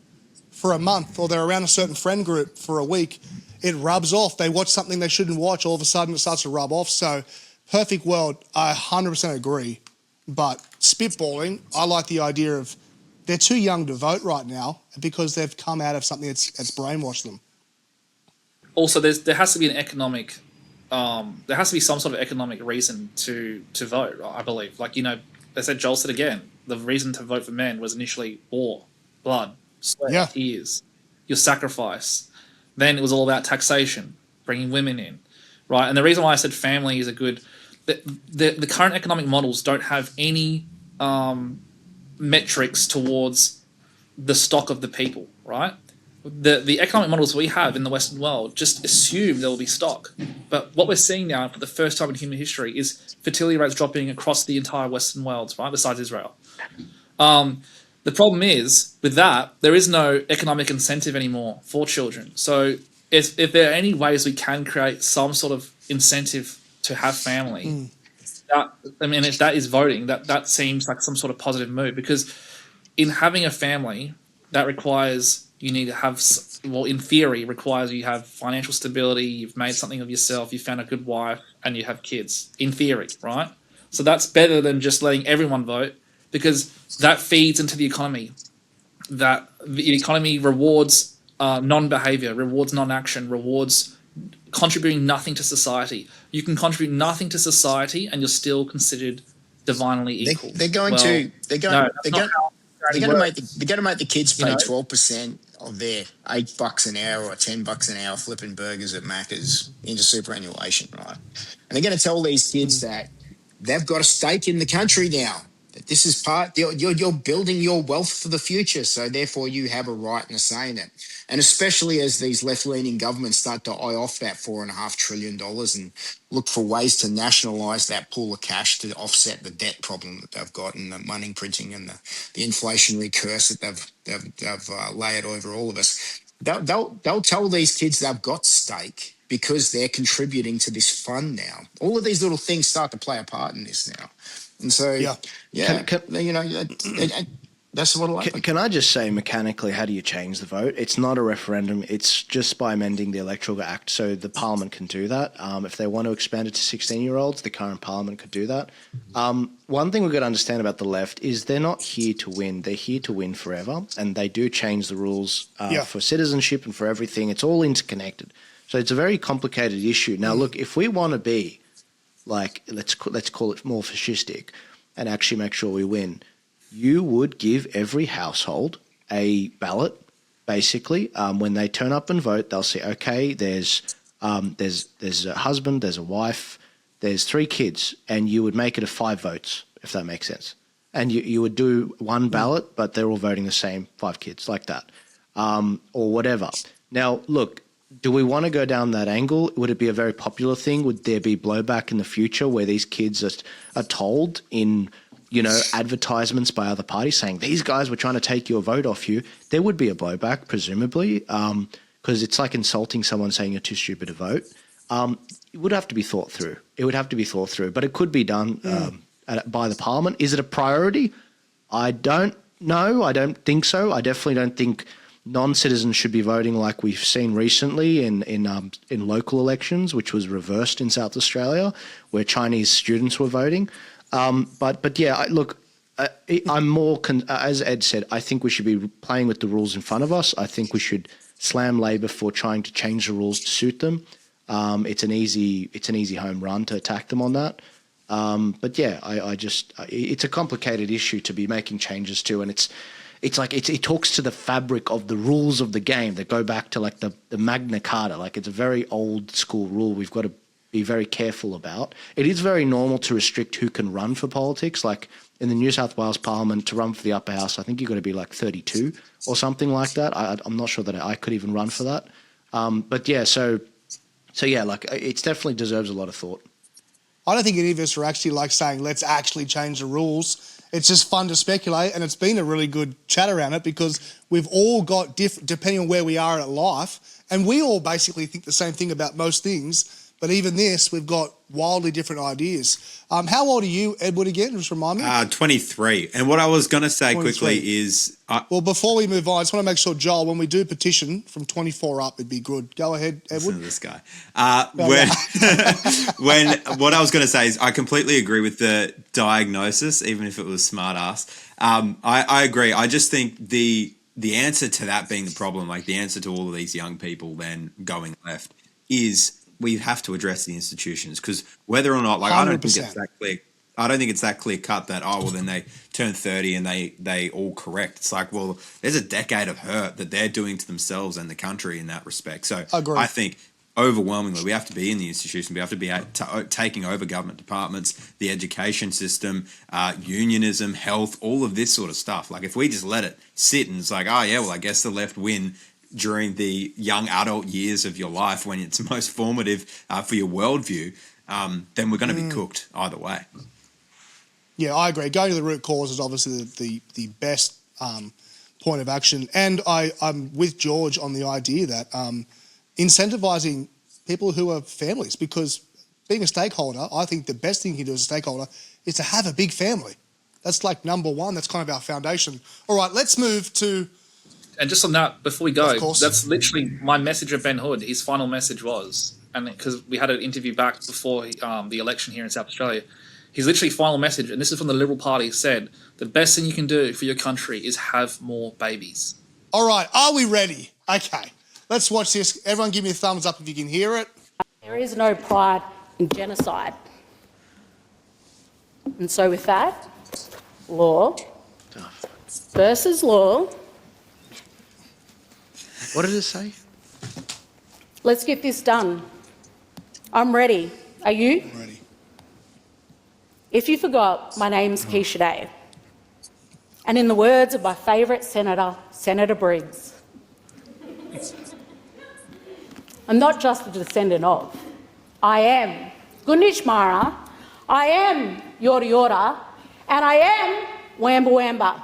for a month or they're around a certain friend group for a week, it rubs off. They watch something they shouldn't watch, all of a sudden it starts to rub off. So perfect world, I 100% agree. But spitballing, I like the idea of they're too young to vote right now because they've come out of something that's brainwashed them. Also, there has to be an economic, there has to be some sort of economic reason to vote, I believe. Like, they said, Joel said again, the reason to vote for men was initially war, blood, sweat, tears, your sacrifice. Then it was all about taxation, bringing women in, right? And the reason why I said family is a good... The current economic models don't have any metrics towards the stock of the people, right? The economic models we have in the Western world just assume there will be stock. But what we're seeing now for the first time in human history is fertility rates dropping across the entire Western world, right, besides Israel. The problem is, with that, there is no economic incentive anymore for children. So if there are any ways we can create some sort of incentive to have family, if that is voting, that seems like some sort of positive move, because in having a family, that requires you need to have, well, in theory, requires you have financial stability, you've made something of yourself, you found a good wife, and you have kids, in theory, right? So that's better than just letting everyone vote, because that feeds into the economy. That the economy rewards non-behavior, rewards non-action, rewards contributing nothing to society. You can contribute nothing to society and you're still considered divinely equal. They're going to make the kids pay 12% of their $8 an hour or $10 an hour flipping burgers at Macca's into superannuation, right? And they're going to tell these kids that they've got a stake in the country now. That this is you're building your wealth for the future, so therefore you have a right and a say in it. And especially as these left-leaning governments start to eye off that $4.5 trillion and look for ways to nationalise that pool of cash to offset the debt problem that they've got and the money printing and the inflationary curse that they've layered over all of us. They'll tell these kids they've got stake because they're contributing to this fund now. All of these little things start to play a part in this now. And so, that's what I like. Can I just say mechanically, how do you change the vote? It's not a referendum. It's just by amending the Electoral Act. So the Parliament can do that. If they want to expand it to 16-year-olds, the current Parliament could do that. One thing we've got to understand about the left is they're not here to win. They're here to win forever. And they do change the rules for citizenship and for everything. It's all interconnected. So it's a very complicated issue. Now, look, if we want to be like, let's call it more fascistic and actually make sure we win, you would give every household a ballot, basically. When they turn up and vote, they'll say, okay, there's a husband, there's a wife, there's 3 kids, and you would make it a 5 votes, if that makes sense. And you would do one ballot, but they're all voting the same, 5 kids, like that, or whatever. Now, look, do we want to go down that angle? Would it be a very popular thing? Would there be blowback in the future where these kids are told in advertisements by other parties saying these guys were trying to take your vote off you? There would be a blowback, presumably, because it's like insulting someone saying you're too stupid to vote. It would have to be thought through. But it could be done by the Parliament. Is it a priority? I don't know. I don't think so. I definitely don't think non-citizens should be voting like we've seen recently in local elections, which was reversed in South Australia, where Chinese students were voting. But yeah, I'm more, as Ed said, I think we should be playing with the rules in front of us. I think we should slam Labor for trying to change the rules to suit them. It's an easy home run to attack them on that. But yeah, it's a complicated issue to be making changes to, and it talks to the fabric of the rules of the game that go back to like the Magna Carta. Like, it's a very old school rule we've got to be very careful about. It is very normal to restrict who can run for politics. Like in the New South Wales Parliament, to run for the upper house, I think you've got to be like 32 or something like that. I'm not sure that I could even run for that. But yeah, so yeah, like it definitely deserves a lot of thought. I don't think any of us are actually like saying, let's actually change the rules. It's just fun to speculate, and it's been a really good chat around it because we've all got depending on where we are in life, and we all basically think the same thing about most things. But even this, we've got wildly different ideas. How old are you, Edward, again? Just remind me. 23. And what I was going to say 23. quickly is... well, before we move on, I just want to make sure, Joel, when we do petition from 24 up, it'd be good. Go ahead, Edward. Listen to this guy. What I was going to say is I completely agree with the diagnosis, even if it was smart ass. I agree. I just think the answer to that being the problem, like the answer to all of these young people then going left, is... we have to address the institutions, because whether or not, like, 100%. I don't think it's that clear. I don't think it's that clear cut that, then they turn 30 and they all correct. It's like, well, there's a decade of hurt that they're doing to themselves and the country in that respect. So I think overwhelmingly we have to be in the institution. We have to be taking over government departments, the education system, unionism, health, all of this sort of stuff. Like, if we just let it sit and it's like, oh yeah, well, I guess the left win during the young adult years of your life when it's most formative for your worldview, then we're going to be cooked either way. Yeah, I agree. Going to the root cause is obviously the best point of action. And I'm with George on the idea that incentivising people who are families, because being a stakeholder, I think the best thing you can do as a stakeholder is to have a big family. That's like number one. That's kind of our foundation. All right, let's move to... And just on that, before we go, that's literally my message of Ben Hood. His final message was, and because we had an interview back before the election here in South Australia, his literally final message, and this is from the Liberal Party, said, the best thing you can do for your country is have more babies. All right, are we ready? Okay, let's watch this. Everyone give me a thumbs up if you can hear it. There is no pride in genocide. And so with that, law versus law. What did it say? Let's get this done. I'm ready. Are you? I'm ready. If you forgot, my name's Keisha Day. And in the words of my favourite senator, Senator Briggs, I'm not just a descendant of. I am Gunditj Mara, I am Yorta Yorta, and I am Wamba Wamba.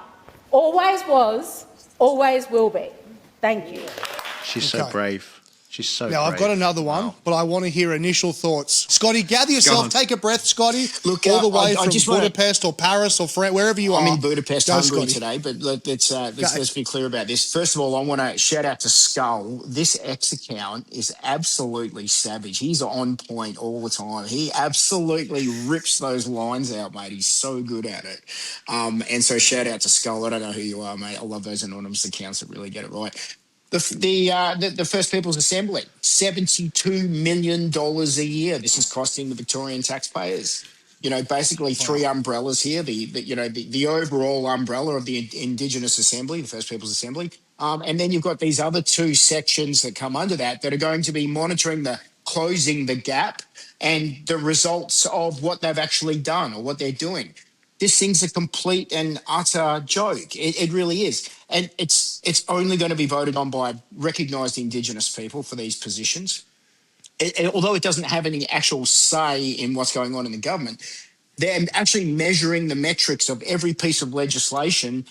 Always was, always will be. Thank you. She's so brave. She's so Now, brave. I've got another one, but I want to hear initial thoughts. Scotty, gather yourself, take a breath, Scotty. Look, all the way I from just wanna- Budapest or Paris or France, wherever you are. I'm in Budapest, Go, Hungary Scotty. today, but let's be clear about this. First of all, I want to shout out to Skull. This X account is absolutely savage. He's on point all the time. He absolutely rips those lines out, mate. He's so good at it. And so shout out to Skull. I don't know who you are, mate. I love those anonymous accounts that really get it right. The First People's Assembly, $72 million a year. This is costing the Victorian taxpayers. You know, basically three umbrellas here. The overall umbrella of the Indigenous Assembly, the First People's Assembly, and then you've got these other two sections that come under that are going to be monitoring the closing the gap and the results of what they've actually done or what they're doing. This thing's a complete and utter joke. It really is. And it's only going to be voted on by recognised Indigenous people for these positions. Although it doesn't have any actual say in what's going on in the government, they're actually measuring the metrics of every piece of legislation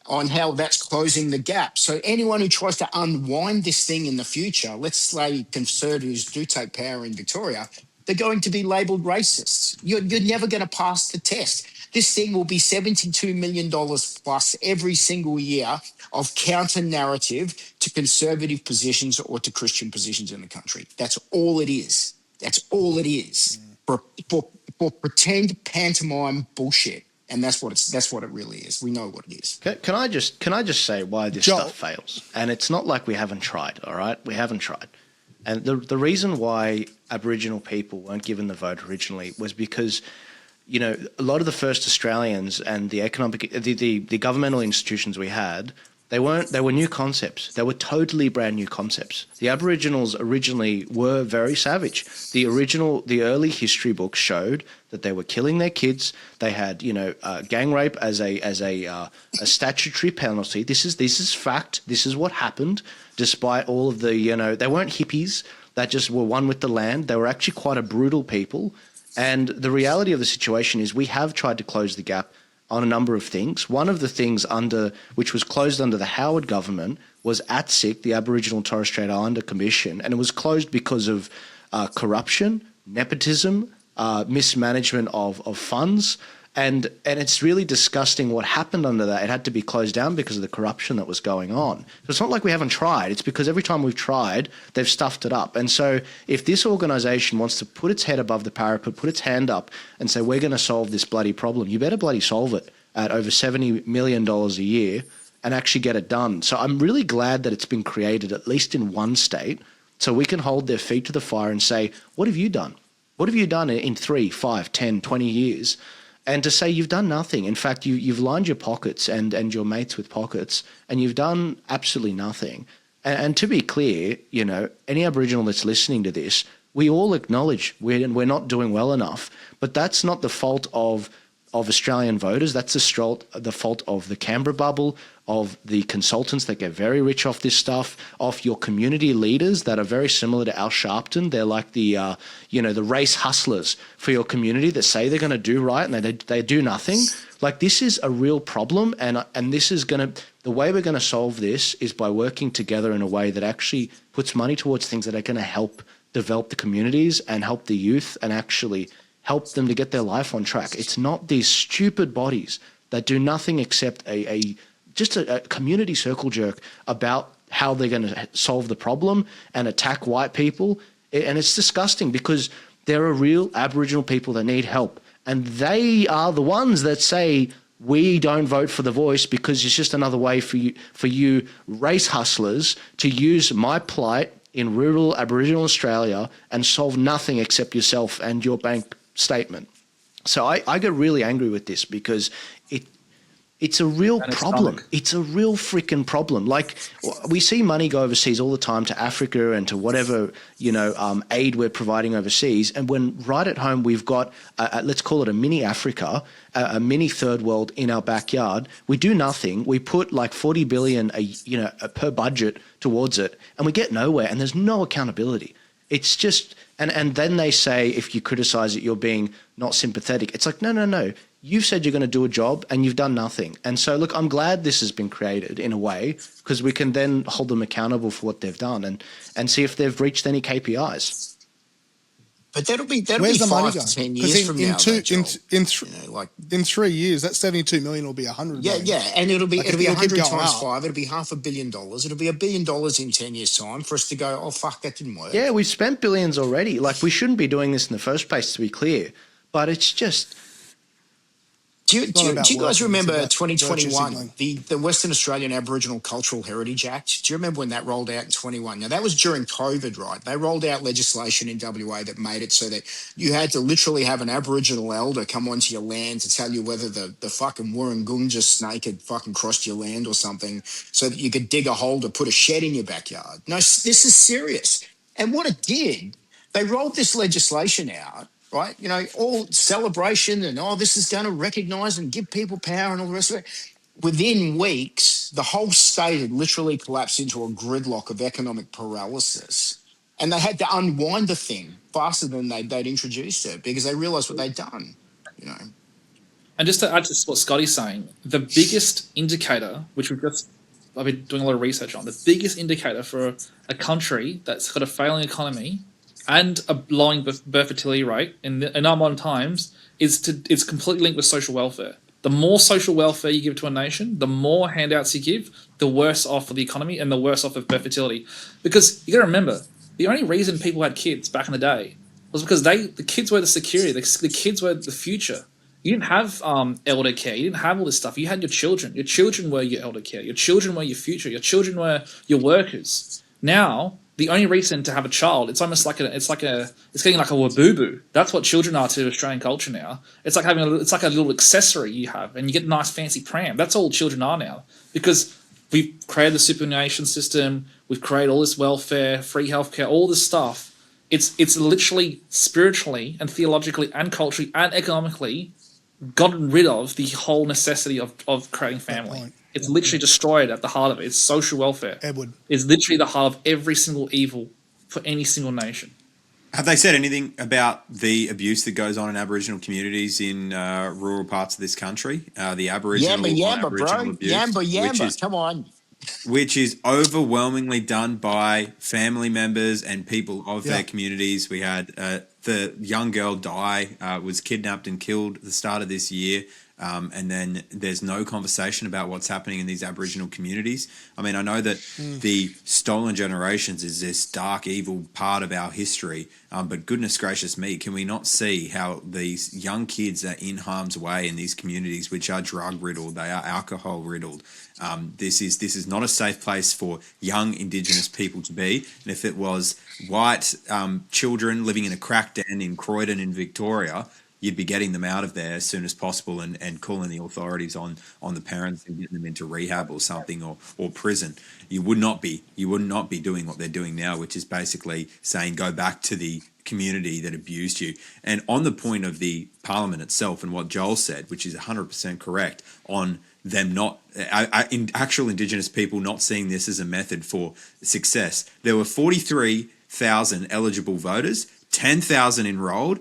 on how that's closing the gap. So anyone who tries to unwind this thing in the future, let's say Conservatives do take power in Victoria, they're going to be labelled racists. You're never going to pass the test. This thing will be $72 million plus every single year of counter narrative to conservative positions or to Christian positions in the country. That's all it is. That's all it is for pretend pantomime bullshit. And that's what it really is. We know what it is. Can I just say why this Joel. stuff fails? And it's not like we haven't tried, all right? We haven't tried. And the reason why Aboriginal people weren't given the vote originally was because, you know, a lot of the first Australians and the governmental institutions we had, they were new concepts. They were totally brand new concepts. The Aboriginals originally were very savage. The early history books showed that they were killing their kids. They had, gang rape as a statutory penalty. This is fact. This is what happened. Despite all of the, they weren't hippies that just were one with the land. They were actually quite a brutal people. And the reality of the situation is we have tried to close the gap on a number of things. One of the things which was closed under the Howard government was ATSIC, the Aboriginal and Torres Strait Islander Commission, and it was closed because of corruption, nepotism, mismanagement of funds, and it's really disgusting what happened under that. It had to be closed down because of the corruption that was going on. So it's not like we haven't tried. It's because every time we've tried, they've stuffed it up. And so if this organisation wants to put its head above the parapet, put its hand up and say, we're going to solve this bloody problem, you better bloody solve it at over $70 million a year and actually get it done. So I'm really glad that it's been created, at least in one state, so we can hold their feet to the fire and say, what have you done? What have you done in 3, 5, 10, 20 years? And to say you've done nothing. In fact, you've lined your pockets and your mates with pockets, and you've done absolutely nothing. And to be clear, any Aboriginal that's listening to this, we all acknowledge we're not doing well enough, but that's not the fault of Australian voters. That's the fault of the Canberra bubble, of the consultants that get very rich off this stuff, of your community leaders that are very similar to Al Sharpton. They're like the race hustlers for your community that say they're going to do right and they do nothing. Like, this is a real problem, and this is the way we're going to solve this is by working together in a way that actually puts money towards things that are going to help develop the communities and help the youth and actually help them to get their life on track. It's not these stupid bodies that do nothing except just a community circle jerk about how they're going to solve the problem and attack white people. And it's disgusting because there are real Aboriginal people that need help. And they are the ones that say, we don't vote for the Voice because it's just another way for you race hustlers to use my plight in rural Aboriginal Australia and solve nothing except yourself and your bank statement. So I get really angry with this because it's a real problem. It's a real freaking problem. Like, we see money go overseas all the time to Africa and to whatever, aid we're providing overseas. And when right at home we've got, let's call it a mini Africa, a mini third world in our backyard, we do nothing. We put like $40 billion, per budget towards it, and we get nowhere. And there's no accountability. It's just, and then they say if you criticize it, you're being not sympathetic. It's like, no. You've said you're going to do a job and you've done nothing. And so, look, I'm glad this has been created in a way because we can then hold them accountable for what they've done and see if they've reached any KPIs. But that'll be Where's the money 5 going? to 10 years from now. In 3 years, that 72 million will be 100 million. Yeah, and it'll be 100 going times up. 5. It'll be $500 million. It'll be $1 billion in 10 years' time for us to go, oh fuck, that didn't work. Yeah, we've spent billions already. Like, we shouldn't be doing this in the first place, to be clear. But it's just. Do you guys remember about 2021, the Western Australian Aboriginal Cultural Heritage Act? Do you remember when that rolled out in 21? Now, that was during COVID, right? They rolled out legislation in WA that made it so that you had to literally have an Aboriginal elder come onto your land to tell you whether the fucking Warrangunja snake had fucking crossed your land or something so that you could dig a hole to put a shed in your backyard. No, this is serious. And what it did, they rolled this legislation out, right? You know, all celebration and, this is going to recognise and give people power and all the rest of it. Within weeks, the whole state had literally collapsed into a gridlock of economic paralysis. And they had to unwind the thing faster than they'd introduced it because they realised what they'd done, you know. And just to add to what Scotty's saying, the biggest indicator, which I've been doing a lot of research on, the biggest indicator for a country that's got a failing economy and a lowering birth fertility rate in our modern times it's completely linked with social welfare. The more social welfare you give to a nation, the more handouts you give, the worse off for the economy and the worse off of birth fertility. Because you got to remember, the only reason people had kids back in the day was because the kids were the security, the kids were the future. You didn't have elder care. You didn't have all this stuff. You had your children. Your children were your elder care. Your children were your future. Your children were your workers. Now, the only reason to have a child, it's almost like it's getting like a waboo. That's what children are to Australian culture now. It's like it's like a little accessory you have, and you get a nice fancy pram. That's all children are now because we've created the superannuation system. We've created all this welfare, free healthcare, all this stuff. It's literally spiritually and theologically and culturally and economically gotten rid of the whole necessity of creating family. It's literally destroyed at the heart of it. It's social welfare. Edward. It's literally the heart of every single evil for any single nation. Have they said anything about the abuse that goes on in Aboriginal communities in rural parts of this country? The Aboriginal Aboriginal abuse, Yamba, come on. Which is overwhelmingly done by family members and people of their communities. We had the young girl was kidnapped and killed at the start of this year. And then there's no conversation about what's happening in these Aboriginal communities. I mean, I know that the stolen generations is this dark, evil part of our history, but goodness gracious me, can we not see how these young kids are in harm's way in these communities which are drug-riddled, they are alcohol-riddled. This is not a safe place for young Indigenous people to be. And if it was white children living in a crack den in Croydon in Victoria, you'd be getting them out of there as soon as possible and calling the authorities on the parents and getting them into rehab or something or prison. You would not be doing what they're doing now, which is basically saying go back to the community that abused you. And on the point of the parliament itself and what Joel said, which is 100% correct, on them not actual Indigenous people not seeing this as a method for success. There were 43,000 eligible voters. 10,000 enrolled,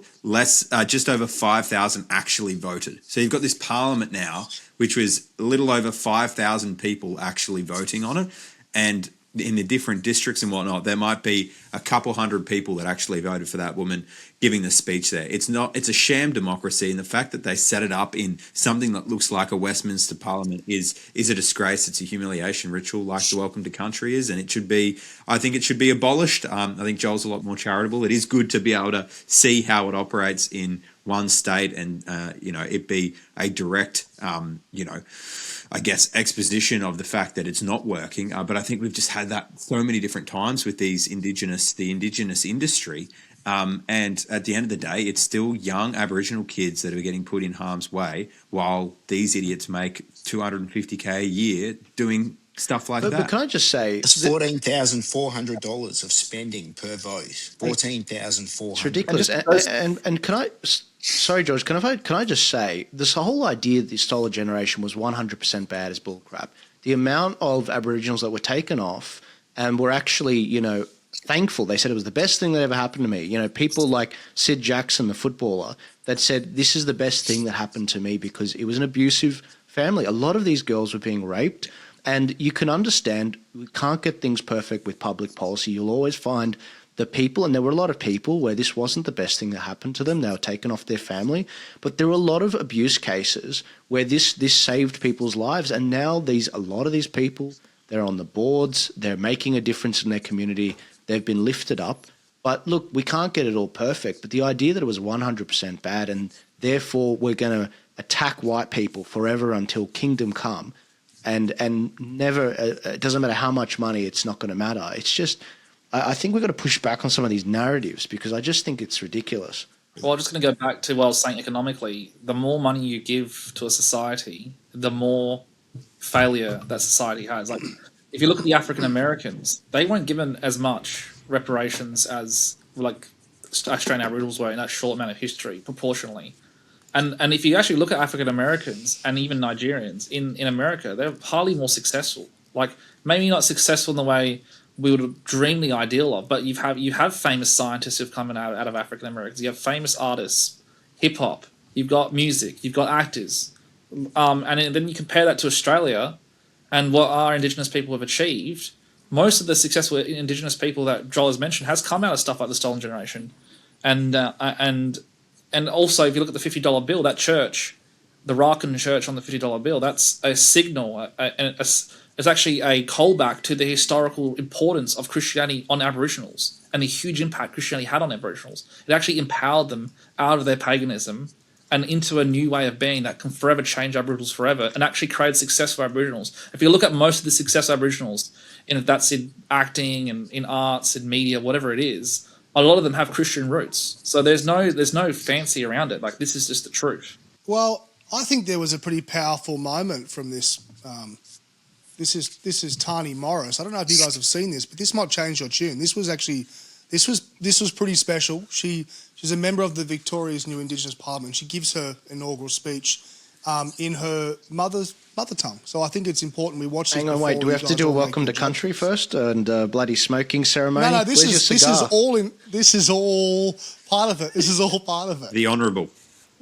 just over 5,000 actually voted. So you've got this parliament now, which was a little over 5,000 people actually voting on it. And in the different districts and whatnot, there might be a couple hundred people that actually voted for that woman giving the speech there. It's a sham democracy, and the fact that they set it up in something that looks like a Westminster Parliament is a disgrace. It's a humiliation ritual like the Welcome to Country is, and I think it should be abolished. I think Joel's a lot more charitable. It is good to be able to see how it operates in one state and, it be a direct, I guess, exposition of the fact that it's not working. But I think we've just had that so many different times with the Indigenous industry. And at the end of the day, it's still young Aboriginal kids that are getting put in harm's way while these idiots make $250K a year doing stuff like that. But can I just say... It's $14,400 of spending per vote. $14,400. It's ridiculous. And can I... Sorry, George, can I just say, this whole idea that the stolen generation was 100% bad is bullcrap. The amount of Aboriginals that were taken off and were actually, thankful. They said it was the best thing that ever happened to me. You know, people like Sid Jackson, the footballer, that said, this is the best thing that happened to me because it was an abusive family. A lot of these girls were being raped, and you can understand we can't get things perfect with public policy. You'll always find the people, and there were a lot of people where this wasn't the best thing that happened to them. They were taken off their family. But there were a lot of abuse cases where this saved people's lives, and now a lot of these people, they're on the boards, they're making a difference in their community, they've been lifted up. But look, we can't get it all perfect, but the idea that it was 100% bad and therefore we're going to attack white people forever until kingdom come and never, it doesn't matter how much money, it's not going to matter. It's just, I think we've got to push back on some of these narratives because I just think it's ridiculous. Well, I'm just going to go back to what I was saying economically. The more money you give to a society, the more failure that society has. Like, if you look at the African Americans, they weren't given as much reparations as like Australian Aboriginals were in that short amount of history, proportionally. And if you actually look at African Americans and even Nigerians in America, they're highly more successful. Like, maybe not successful in the way we would have dreamed the ideal of, but you have famous scientists who've come out of African Americans. You have famous artists, hip hop. You've got music. You've got actors, and then you compare that to Australia, and what our Indigenous people have achieved. Most of the successful Indigenous people that Joel has mentioned has come out of stuff like the Stolen Generation, and also if you look at the $50 bill, that church, the Rakan Church on the $50 bill, that's a signal. It's actually a callback to the historical importance of Christianity on Aboriginals and the huge impact Christianity had on Aboriginals. It actually empowered them out of their paganism and into a new way of being that can forever change Aboriginals forever and actually create success for Aboriginals. If you look at most of the success of Aboriginals, that's in acting and in arts and media, whatever it is, a lot of them have Christian roots. So there's no fancy around it. Like, this is just the truth. Well, I think there was a pretty powerful moment from this. This is Tani Morris. I don't know if you guys have seen this, but this might change your tune. This was pretty special. She's a member of the Victoria's new Indigenous Parliament. She gives her inaugural speech in her mother tongue. So I think it's important we watch this. Hang on, wait. Do we have to do a welcome to country first and bloody smoking ceremony? No. This is all part of it. This is all part of it. The Honourable.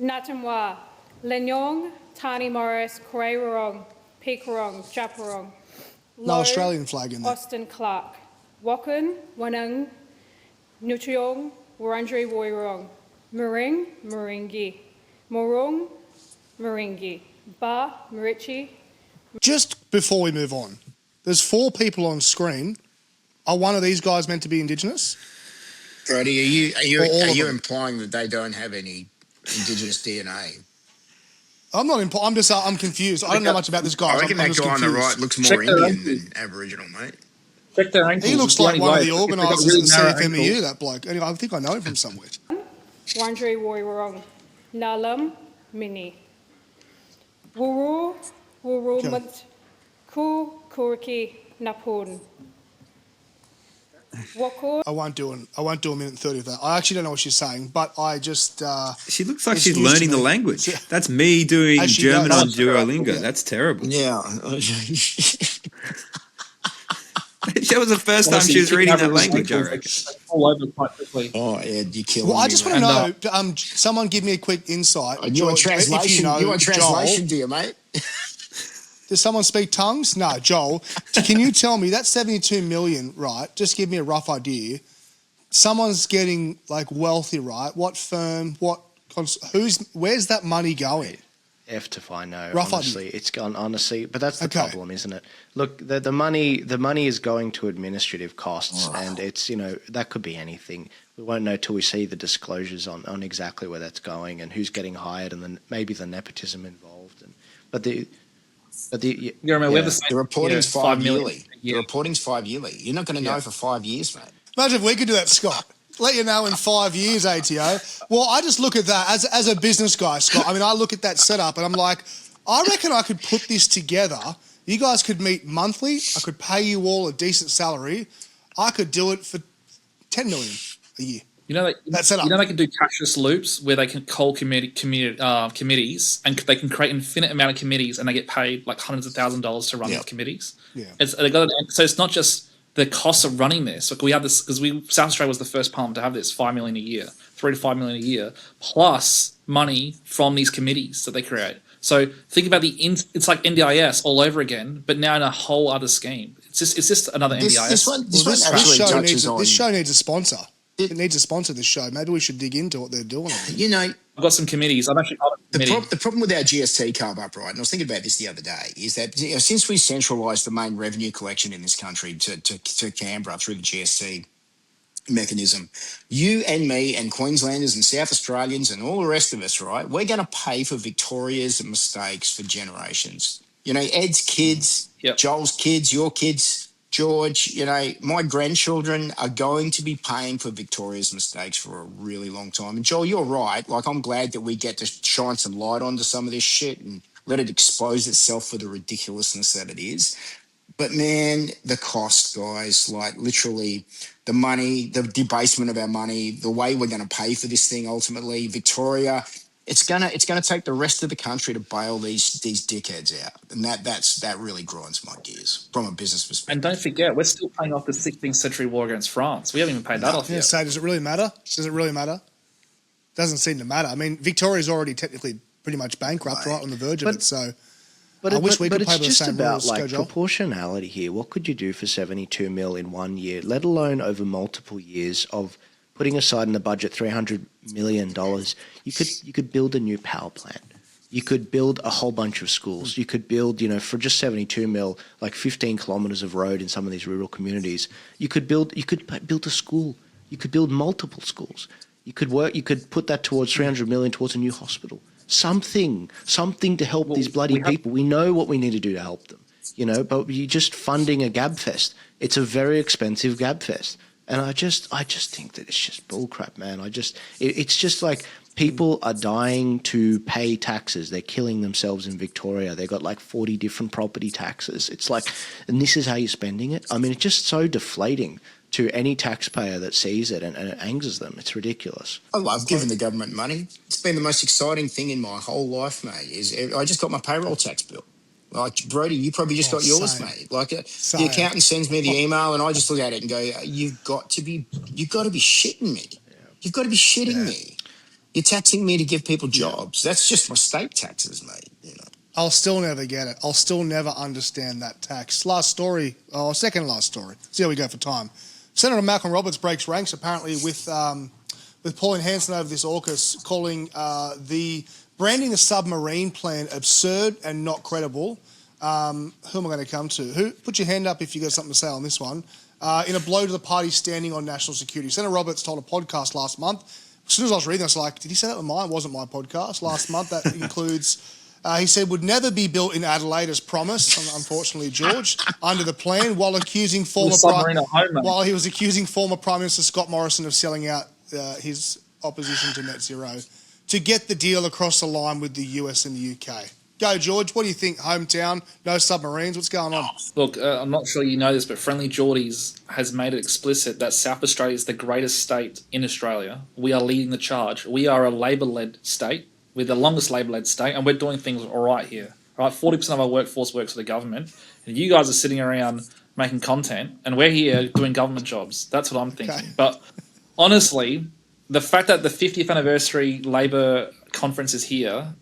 Natamwa, Lenyong, Tani Morris, Korewarong, Pikarong, Japarong. No Australian flag in there. Austin Clark, Wakan, Wanang, Nutriong, Wurundjeri Woiwurrung, Muring, Muringi, Morong, Muringi, Ba, Murichi. Just before we move on, there's 4 people on screen. Are one of these guys meant to be Indigenous? Brodie, are you implying that they don't have any Indigenous DNA? I'm not. I'm confused. I don't know much about this guy. I reckon that guy on the right looks more Indian than Aboriginal, mate. Check their ankles. He looks like one of the organisers at CFMEU, that bloke. Anyway, I think I know him from somewhere. Wurundjeri Woiwurrung, Nalam, Mini. Wuru, Wurumut, Ku, Kuriki, Napun. I won't do a minute and 30 of that. I actually don't know what she's saying, but I just. She looks like she's learning the language. That's me doing German on Duolingo. Yeah. That's terrible. Yeah. That was the first time she was reading that language, I reckon. All over quite quickly. Oh, yeah, you killed me. Well, I just want to know, And, someone give me a quick insight. You want translation? You want translation, do you, mate? Does someone speak tongues? No, Joel. Can you tell me that 72 million, right? Just give me a rough idea. Someone's getting like wealthy, right? What firm? Where's that money going? If I know, rough honestly, idea. it's gone. Honestly, but that's the problem, isn't it? Look, the money is going to administrative costs, and it's that could be anything. We won't know till we see the disclosures on exactly where that's going and who's getting hired, and then maybe the nepotism involved. The reporting's 5 yearly. The reporting's 5 yearly. You're not going to know for 5 years, mate. Imagine if we could do that, Scott. Let you know in 5 years, ATO. Well, I just look at that as a business guy, Scott. I mean, I look at that setup and I'm like, I reckon I could put this together. You guys could meet monthly. I could pay you all a decent salary. I could do it for 10 million a year. They can do cashless loops where they can call committees and they can create an infinite amount of committees and they get paid like hundreds of $1,000s to run these committees. Yeah. So it's not just the costs of running this. Like we have this because South Australia was the first parliament to have this, $5 million a year, $3 to $5 million a year, plus money from these committees that they create. So think about it's like NDIS all over again, but now in a whole other scheme. It's just another NDIS. This show needs a sponsor. It needs a sponsor. This show. Maybe we should dig into what they're doing. You know, I've got some committees. I'm actually part of a committee. The problem with our GST come up, right, and I was thinking about this the other day, is that since we centralised the main revenue collection in this country to Canberra through the GST mechanism, you and me and Queenslanders and South Australians and all the rest of us, right, we're going to pay for Victoria's mistakes for generations. You know, Ed's kids, Joel's kids, your kids, George, my grandchildren are going to be paying for Victoria's mistakes for a really long time. And Joel, you're right. Like, I'm glad that we get to shine some light onto some of this shit and let it expose itself for the ridiculousness that it is. But man, the cost, guys, like literally the money, the debasement of our money, the way we're going to pay for this thing ultimately, Victoria, it's gonna take the rest of the country to bail these dickheads out, and that really grinds my gears from a business perspective. And don't forget, we're still paying off the 16th century war against France. We haven't even paid that off yet. So does it really matter? Does it really matter? Doesn't seem to matter. I mean, Victoria's already technically pretty much bankrupt, right on the verge of it. So, I wish we could play by the same rules. But it's just about proportionality here. What could you do for 72 mil in 1 year, let alone over multiple years of putting aside in the budget $300 million? You could build a new power plant. You could build a whole bunch of schools. You could build, for just 72 mil, like 15 kilometers of road in some of these rural communities. You could build a school. You could build multiple schools. You could put that towards 300 million towards a new hospital. Something to help these bloody people. We know what we need to do to help them, but you're just funding a gab fest. It's a very expensive gab fest. And I just think that it's just bullcrap, man. It's just like people are dying to pay taxes. They're killing themselves in Victoria. They got like 40 different property taxes. It's like, and this is how you're spending it. I mean, it's just so deflating to any taxpayer that sees it, and it angers them. It's ridiculous. I love giving the government money. It's been the most exciting thing in my whole life, mate. I just got my payroll tax bill. Like, Brodie, you probably just got yours, mate. Like, the accountant sends me the email, and I just look at it and go, "You've got to be shitting me. You've got to be shitting me. You're taxing me to give people jobs. That's just my state taxes, mate. I'll still never get it. I'll still never understand that tax. Second last story. See how we go for time. Senator Malcolm Roberts breaks ranks apparently with Pauline Hanson over this AUKUS, calling the branding the submarine plan absurd and not credible. Who am I going to come to? Put your hand up if you got something to say on this one. In a blow to the party standing on national security. Senator Roberts told a podcast last month. As soon as I was reading, I was like, did he say that was mine? It wasn't my podcast last month. That includes... he said would never be built in Adelaide as promised, unfortunately, George, under the plan, while he was accusing former Prime Minister Scott Morrison of selling out his opposition to net zero to get the deal across the line with the US and the UK. Go, George. What do you think? Hometown, no submarines. What's going on? Look, I'm not sure you know this, but Friendly Geordies has made it explicit that South Australia is the greatest state in Australia. We are leading the charge. We are a Labor-led state. We're the longest Labor-led state, and we're doing things all right here. Right, 40% of our workforce works for the government, and you guys are sitting around making content, and we're here doing government jobs. That's what I'm thinking. Okay. But honestly, the fact that the 50th anniversary Labor conference is here,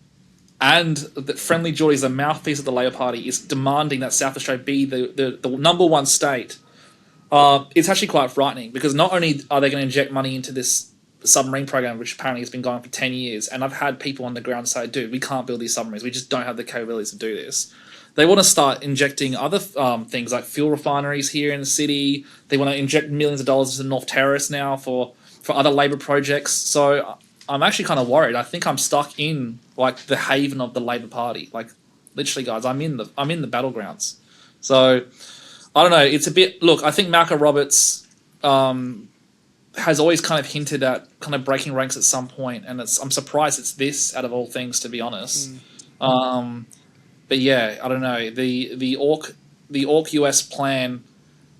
and that Friendly Geordies, the mouthpiece of the Labor Party, is demanding that South Australia be the number one state, it's actually quite frightening, because not only are they going to inject money into this submarine program, which apparently has been going on for 10 years, and I've had people on the ground say, dude, we can't build these submarines, we just don't have the capabilities to do this. They want to start injecting other things like fuel refineries here in the city. They want to inject millions of dollars into North Terrace now for other Labor projects. So I'm actually kind of worried. I think I'm stuck in like the haven of the Labor Party. Like, literally, guys, I'm in the battlegrounds. So I don't know, it's a bit, look, I think Malcolm Roberts has always kind of hinted at kind of breaking ranks at some point, and I'm surprised it's this out of all things, to be honest. But yeah, I don't know, the AUKUS plan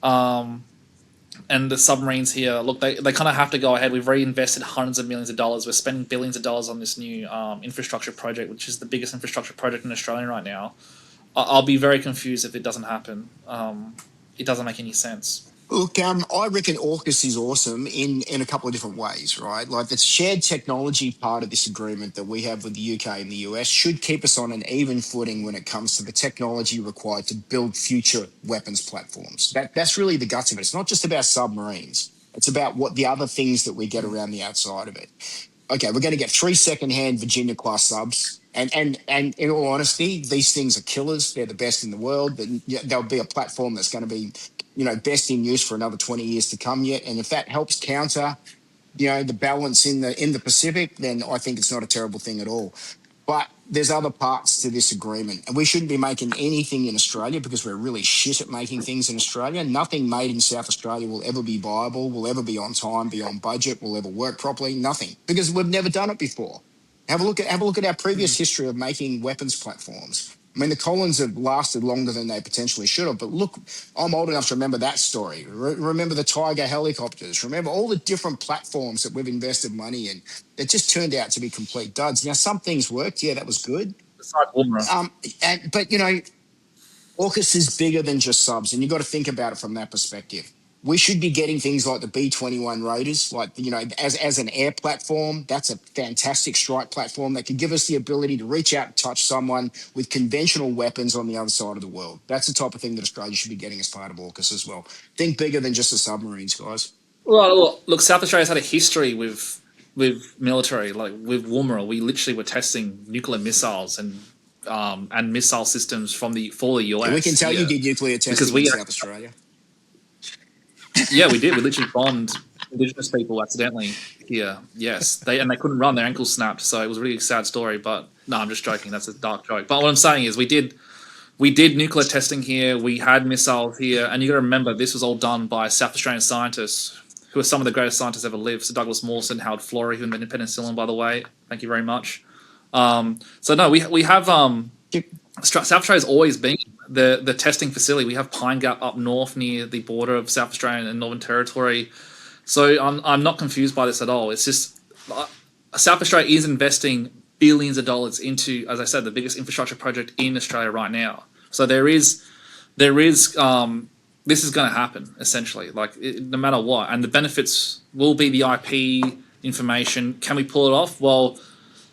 and the submarines here. Look, they kind of have to go ahead. We've reinvested hundreds of millions of dollars. We're spending billions of dollars on this new infrastructure project, which is the biggest infrastructure project in Australia right now. I'll be very confused if it doesn't happen. It doesn't make any sense. Look, I reckon AUKUS is awesome in a couple of different ways, right? Like the shared technology part of this agreement that we have with the UK and the US should keep us on an even footing when it comes to the technology required to build future weapons platforms. That's really the guts of it. It's not just about submarines. It's about what the other things that we get around the outside of it. Okay, we're going to get 3 second-hand Virginia class subs, and in all honesty, these things are killers. They're the best in the world. But there'll be a platform that's going to be, best in use for another 20 years to come yet. And if that helps counter, the balance in the Pacific, then I think it's not a terrible thing at all. But there's other parts to this agreement, and we shouldn't be making anything in Australia because we're really shit at making things in Australia. Nothing made in South Australia will ever be viable, will ever be on time, be on budget, will ever work properly. Nothing, because we've never done it before. Have a look at our previous history of making weapons platforms. I mean, the Collins have lasted longer than they potentially should have. But look, I'm old enough to remember that story. Remember the Tiger helicopters. Remember all the different platforms that we've invested money in that just turned out to be complete duds. Now, some things worked. Yeah, that was good. Besides Woomera. But AUKUS is bigger than just subs, and you've got to think about it from that perspective. We should be getting things like the B-21 Raiders, as an air platform. That's a fantastic strike platform that could give us the ability to reach out and touch someone with conventional weapons on the other side of the world. That's the type of thing that Australia should be getting as part of AUKUS as well. Think bigger than just the submarines, guys. Well, look, South Australia's had a history with military, like with Woomera. We literally were testing nuclear missiles and missile systems for the US. And we can tell you did nuclear testing in South Australia. Yeah, we did. We literally bombed Indigenous people accidentally here. Yes, they couldn't run; their ankles snapped. So it was a really sad story. But no, I'm just joking. That's a dark joke. But what I'm saying is, we did nuclear testing here. We had missiles here, and you got to remember this was all done by South Australian scientists, who are some of the greatest scientists ever lived. So Douglas Mawson, Howard Florey, who invented penicillin, by the way. Thank you very much. So no, we have South Australia's always been the testing facility. We have Pine Gap up north near the border of South Australia and Northern Territory. So I'm not confused by this at all. It's just South Australia is investing billions of dollars into, as I said, the biggest infrastructure project in Australia right now. So there is this is going to happen essentially, no matter what. And the benefits will be the IP information. Can we pull it off? Well,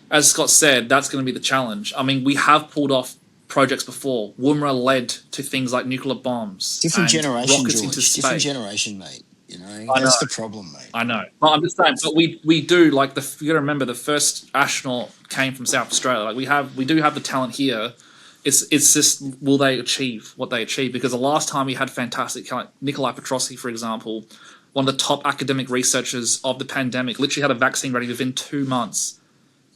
as Scott said, that's going to be the challenge. I mean, we have pulled off projects before. Woomera led to things like nuclear bombs. Different generation, rockets George. into space. Different generation, mate. That's the problem, mate. I know. But I'm just saying, but we do, you got to remember the first astronaut came from South Australia. We do have the talent here. It's just, will they achieve what they achieve? Because the last time we had fantastic talent, Nikolai Petrosky, for example, one of the top academic researchers of the pandemic, literally had a vaccine ready within 2 months,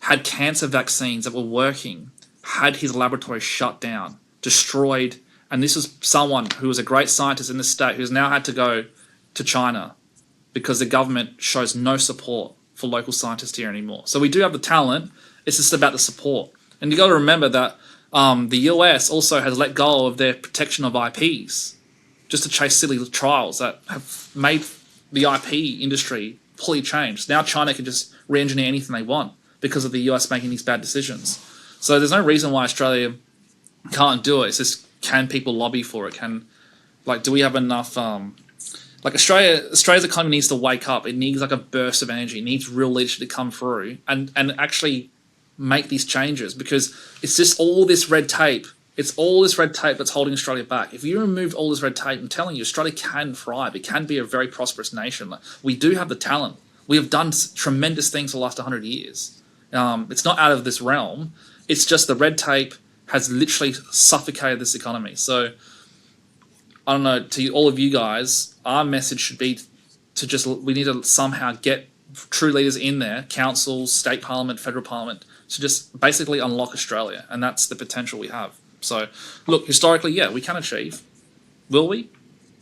had cancer vaccines that were working, had his laboratory shut down, destroyed. And this was someone who was a great scientist in the state who's now had to go to China because the government shows no support for local scientists here anymore. So we do have the talent. It's just about the support. And you got to remember that the US also has let go of their protection of IPs just to chase silly trials that have made the IP industry fully changed. Now China can just re-engineer anything they want because of the US making these bad decisions. So there's no reason why Australia can't do it. It's just, can people lobby for it? Do we have enough? Australia's economy needs to wake up. It needs a burst of energy. It needs real leadership to come through and actually make these changes, because it's just all this red tape. It's all this red tape that's holding Australia back. If you removed all this red tape, I'm telling you, Australia can thrive. It can be a very prosperous nation. We do have the talent. We have done tremendous things for the last 100 years. It's not out of this realm. It's just the red tape has literally suffocated this economy. So I don't know, to all of you guys, our message should be we need to somehow get true leaders in there, councils, state parliament, federal parliament, to just basically unlock Australia. And that's the potential we have. So look, historically, yeah, we can achieve. Will we?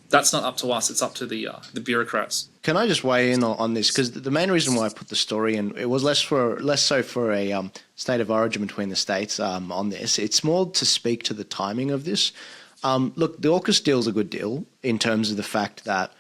That's not up to us. It's up to the bureaucrats. Can I just weigh in on this? Because the main reason why I put the story in, it was less so for a state of origin between the states on this. It's more to speak to the timing of this. Look, the AUKUS deal is a good deal in terms of the fact that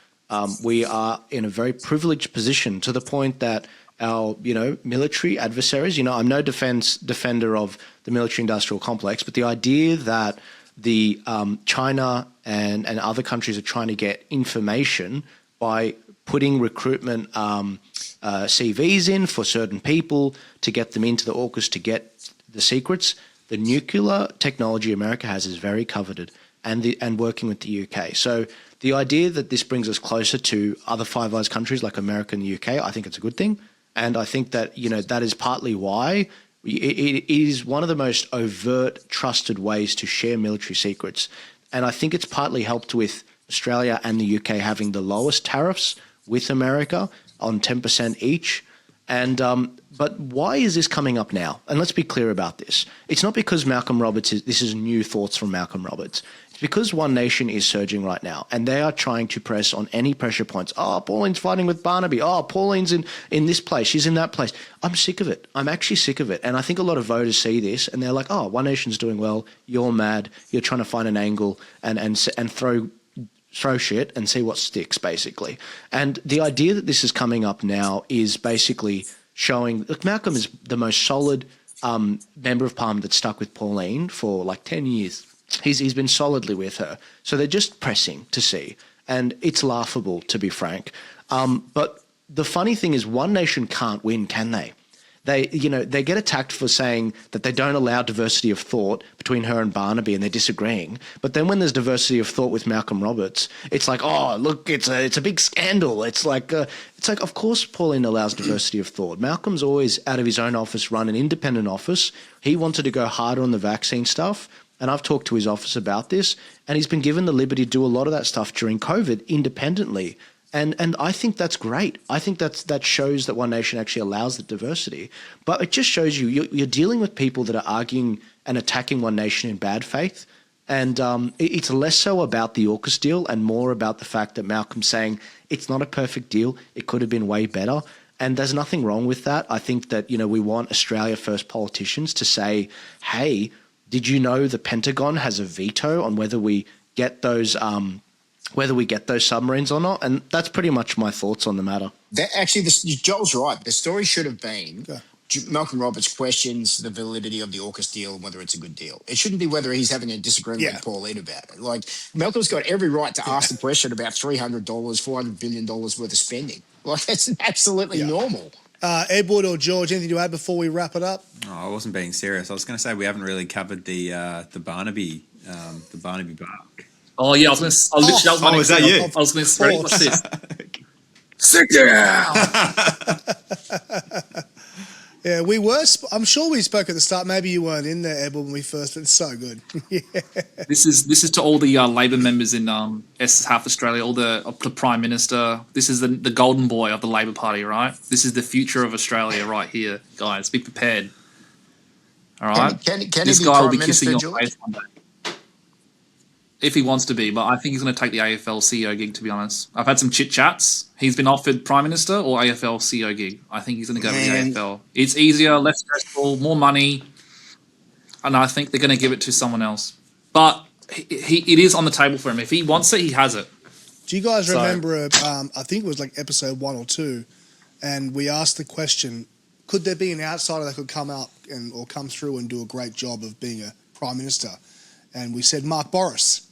we are in a very privileged position, to the point that our, military adversaries, I'm no defender of the military-industrial complex, but the idea that the China and other countries are trying to get information by putting recruitment CVs in for certain people to get them into the AUKUS to get the secrets. The nuclear technology America has is very coveted, and working with the UK. So the idea that this brings us closer to other Five Eyes countries like America and the UK, I think it's a good thing. And I think that, that is partly why it is one of the most overt, trusted ways to share military secrets. And I think it's partly helped with Australia and the UK having the lowest tariffs with America on 10% each. And but why is this coming up now? And let's be clear about this. It's not because Malcolm Roberts this is new thoughts from Malcolm Roberts. It's because One Nation is surging right now, and they are trying to press on any pressure points. Oh, Pauline's fighting with Barnaby. Oh, Pauline's in this place. She's in that place. I'm sick of it. I'm actually sick of it. And I think a lot of voters see this, and they're like, oh, One Nation's doing well. You're mad. You're trying to find an angle and throw shit and see what sticks, basically. And the idea that this is coming up now is basically showing, look, Malcolm is the most solid member of parliament that's stuck with Pauline for like 10 years. He's been solidly with her. So they're just pressing to see. And it's laughable, to be frank. But the funny thing is One Nation can't win, can they? They get attacked for saying that they don't allow diversity of thought between her and Barnaby, and they're disagreeing. But then when there's diversity of thought with Malcolm Roberts, it's like, oh, look, it's a big scandal. It's like, of course, Pauline allows diversity of thought. Malcolm's always out of his own office run an independent office. He wanted to go harder on the vaccine stuff, and I've talked to his office about this, and he's been given the liberty to do a lot of that stuff during COVID independently. And I think that's great. I think that shows that One Nation actually allows the diversity. But it just shows you're dealing with people that are arguing and attacking One Nation in bad faith. And it's less so about the AUKUS deal and more about the fact that Malcolm's saying it's not a perfect deal. It could have been way better. And there's nothing wrong with that. I think that, we want Australia First politicians to say, hey, did you know the Pentagon has a veto on whether we get those submarines or not? And that's pretty much my thoughts on the matter. Joel's right. The story should have been Malcolm Roberts questions the validity of the AUKUS deal and whether it's a good deal. It shouldn't be whether he's having a disagreement with Pauline about it. Like, Malcolm's got every right to ask the question about $300, $400 billion worth of spending. Like, that's absolutely normal. Edward or George, anything to add before we wrap it up? Oh, I wasn't being serious. I was going to say we haven't really covered the Barnaby bark. Oh yeah, I was that you? I was going to ready. What's this? Sit down. Yeah, we were. I'm sure we spoke at the start. Maybe you weren't in there, Edward, when we first. It's so good. Yeah. This is to all the Labor members in South Australia, all the Prime Minister. This is the golden boy of the Labor Party, right? This is the future of Australia, right here, guys. Be prepared. All right. Can this he guy will Prime be kissing Minister, your face one day. If he wants to be, but I think he's going to take the AFL CEO gig, to be honest. I've had some chit-chats. He's been offered Prime Minister or AFL CEO gig. I think he's going to go with the AFL. It's easier, less stressful, more money, and I think they're going to give it to someone else. But it is on the table for him. If he wants it, he has it. Do you guys remember, I think it was like episode 1 or 2, and we asked the question, could there be an outsider that could come out or come through and do a great job of being a Prime Minister? And we said Mark Boris.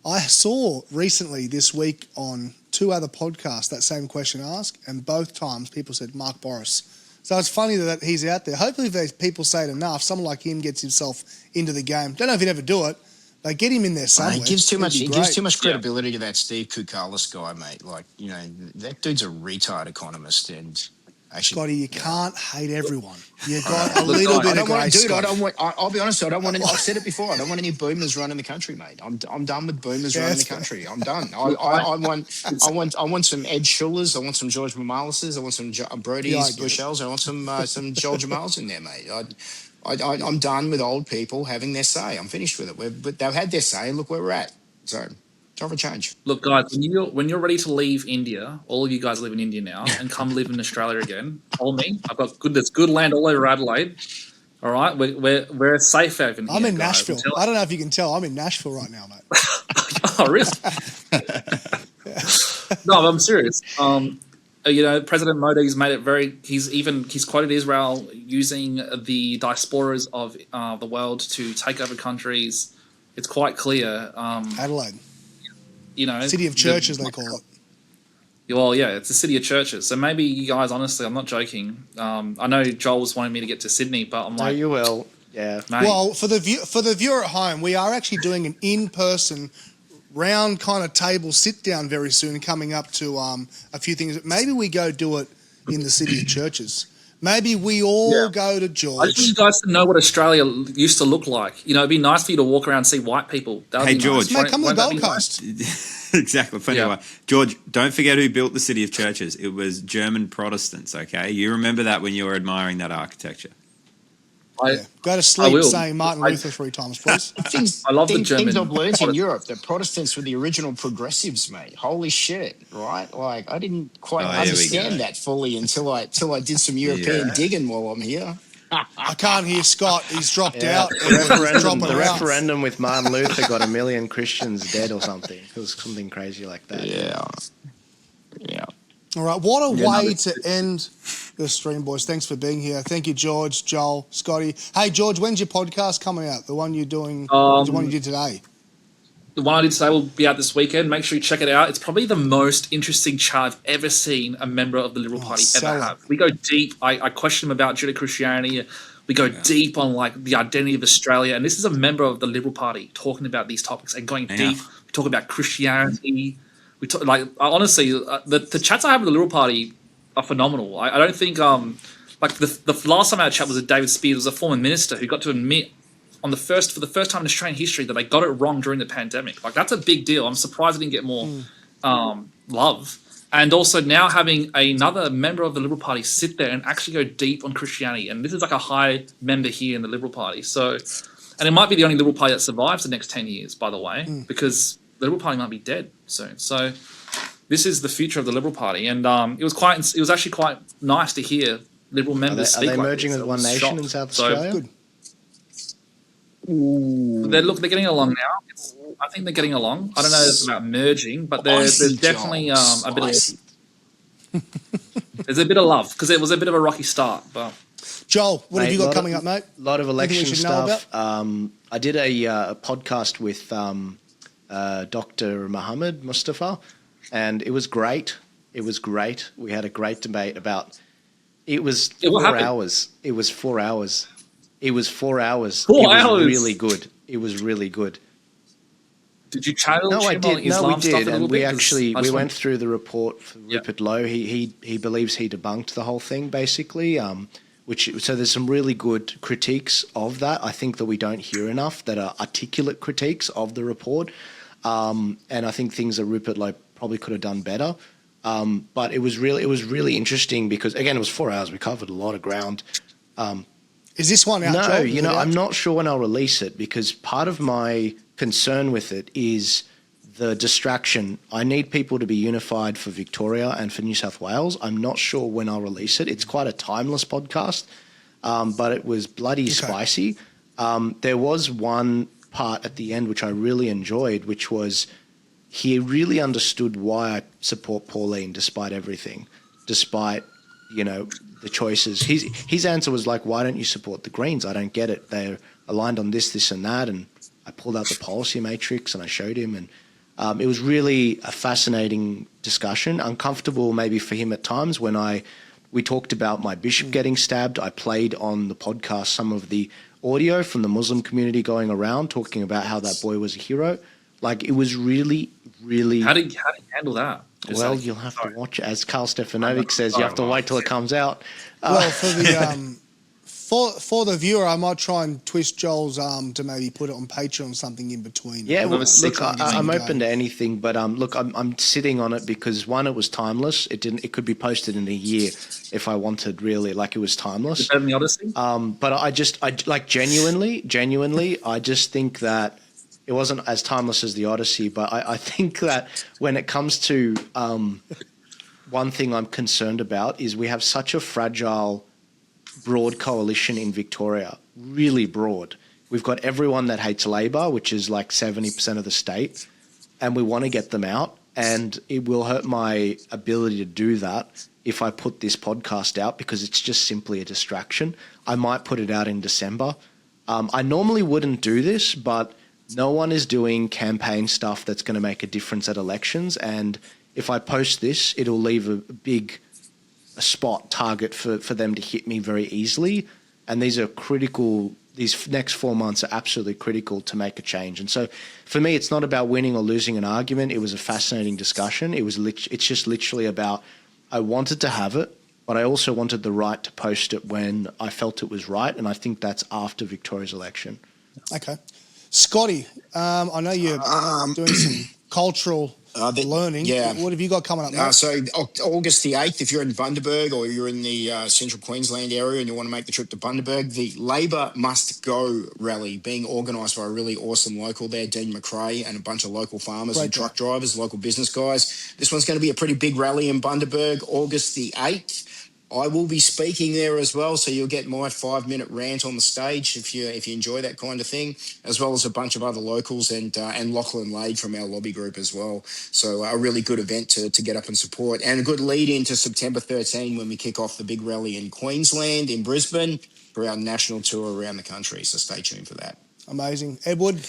I saw recently this week on 2 other podcasts that same question asked, and both times people said Mark Boris. So it's funny that he's out there. Hopefully if people say it enough, someone like him gets himself into the game. Don't know if he'd ever do it, but get him in there somewhere. He gives too much credibility to that Steve Koukalis guy, mate. Like, that dude's a retard economist, and Scotty, you can't hate everyone. You got a little bit of grace. I'll be honest. I've said it before. I don't want any boomers running the country, mate. I'm done with boomers running the country. I'm done. I want some Ed Schullers. I want some George Mamalises. I want some Brodie Buchals. I want some Joel Jammals in there, mate. I'm done with old people having their say. I'm finished with it. But they've had their say, and look where we're at. So. Time for change. Look, guys, when you're ready to leave India, all of you guys live in India now, and come live in Australia again, call me. I've got there's good land all over Adelaide. All right, we're a safe haven here. I'm in Nashville. I don't know if you can tell. I'm in Nashville right now, mate. Oh, really? No, I'm serious. President Modi's made it very. He's quoted Israel using the diasporas of the world to take over countries. It's quite clear. Adelaide. City of churches, they call it. Well, yeah, it's a city of churches. So maybe you guys, honestly, I'm not joking. I know Joel was wanting me to get to Sydney, but I'm like, you will. Yeah. mate, Well, for the viewer at home, we are actually doing an in-person round kind of table sit-down very soon, coming up to a few things. Maybe we go do it in the city of churches. Maybe we all go to I just want George. you guys to know what Australia used to look like. It'd be nice for you to walk around and see white people. That would Hey, be George. nice. Mate, come to the Won't that Gold be Coast. Exactly. Funny Yeah. way. George, don't forget who built the city of churches. It was German Protestants, okay? You remember that when you were admiring that architecture. nice? Go to sleep will. saying Martin Luther 3 times, please. I love the things German I've learned in Protestant- Europe, that Protestants were the original progressives, mate. Holy shit, right? Like, I didn't quite Oh, here we go. understand that fully until I did some European digging while I'm here. I can't hear Scott. He's dropped out. The referendum with Martin Luther got 1 million Christians dead or something. It was something crazy like that. Yeah. All right, what a way to end the stream, boys. Thanks for being here. Thank you, George, Joel, Scotty. Hey, George, when's your podcast coming out? The one you're doing, the one you did today? The one I did today will be out this weekend. Make sure you check it out. It's probably the most interesting chat I've ever seen a member of the Liberal Party ever have. We go deep. I question him about Judeo-Christianity. We go deep on the identity of Australia. And this is a member of the Liberal Party talking about these topics and going deep. We talk about Christianity. We talk, honestly, the chats I have with the Liberal Party are phenomenal. I don't think the last time I had a chat was with David Spears, was a former minister who got to admit for the first time in Australian history that they got it wrong during the pandemic. That's a big deal. I'm surprised it didn't get more love. And also now having another member of the Liberal Party sit there and actually go deep on Christianity. And this is a high member here in the Liberal Party. So, and it might be the only Liberal Party that survives the next 10 years, by the way, because the Liberal Party might be dead soon. So this is the future of the Liberal Party. And it was actually quite nice to hear Liberal members speak. Are they merging with One Nation in South Australia? Good. They're getting along now. I think they're getting along. I don't know about merging, but there's definitely a bit of there's a bit of love because it was a bit of a rocky start. But Joel, what have Mate, you got coming up, mate? A lot of election Anything we should know stuff. I did a podcast with Dr. Muhammad Mustafa, and it was great. We had a great debate about. It was 4 hours. It was 4 hours. It was 4 hours. 4 hours. It was really good. It was really good. Did you challenge No, I him did. on Islam No, we stuff a did, little and we bit? actually went through the report for Rupert Lowe. He believes he debunked the whole thing basically. So there's some really good critiques of that. I think that we don't hear enough that are articulate critiques of the report, and I think things that Rupert Lowe probably could have done better. But it was really interesting because again it was 4 hours. We covered a lot of ground. Is this one out, No, Joel? I'm not sure when I'll release it because part of my concern with it is the distraction. I need people to be unified for Victoria and for New South Wales. I'm not sure when I'll release it. It's quite a timeless podcast, but it was bloody spicy. There was one part at the end which I really enjoyed, which was he really understood why I support Pauline despite everything, despite, the choices. His answer was like, why don't you support the Greens? I don't get it. They're aligned on this, this and that. And I pulled out the policy matrix and I showed him. And it was really a fascinating discussion, uncomfortable maybe for him at times when we talked about my bishop getting stabbed. I played on the podcast some of the audio from the Muslim community going around talking about how that boy was a hero. It was really, really... How did you handle that? You'll have to watch it. As Carl Stefanovic says, you have to wait till it comes out. Well, for the for the viewer, I might try and twist Joel's arm to maybe put it on Patreon or something in between. Yeah, well, look, I'm open to anything, but look, I'm sitting on it because one, it was timeless. It could be posted in a year if I wanted. Really, it was timeless. Better than the Odyssey. But I genuinely, I just think that. It wasn't as timeless as the Odyssey, but I think that when it comes to one thing I'm concerned about is we have such a fragile, broad coalition in Victoria, really broad. We've got everyone that hates Labor, which is 70% of the state, and we want to get them out, and it will hurt my ability to do that if I put this podcast out because it's just simply a distraction. I might put it out in December. I normally wouldn't do this, but no one is doing campaign stuff that's going to make a difference at elections. And if I post this, it'll leave a big spot target for them to hit me very easily. And these are critical. These next 4 months are absolutely critical to make a change. And so for me, it's not about winning or losing an argument. It was a fascinating discussion. It's just literally about, I wanted to have it, but I also wanted the right to post it when I felt it was right. And I think that's after Victoria's election. Okay. Scotty, I know you're doing some cultural learning. Yeah. What have you got coming up now? So August the 8th, if you're in Bundaberg or you're in the central Queensland area and you want to make the trip to Bundaberg, the Labor Must Go rally being organised by a really awesome local there, Dean McRae, and a bunch of local farmers and truck drivers, local business guys. This one's going to be a pretty big rally in Bundaberg, August the 8th. I will be speaking there as well, so you'll get my 5-minute rant on the stage if you enjoy that kind of thing, as well as a bunch of other locals and Lachlan Lade from our lobby group as well. So a really good event to get up and support, and a good lead into September 13 when we kick off the big rally in Queensland, in Brisbane, for our national tour around the country. So stay tuned for that. Amazing. Edward?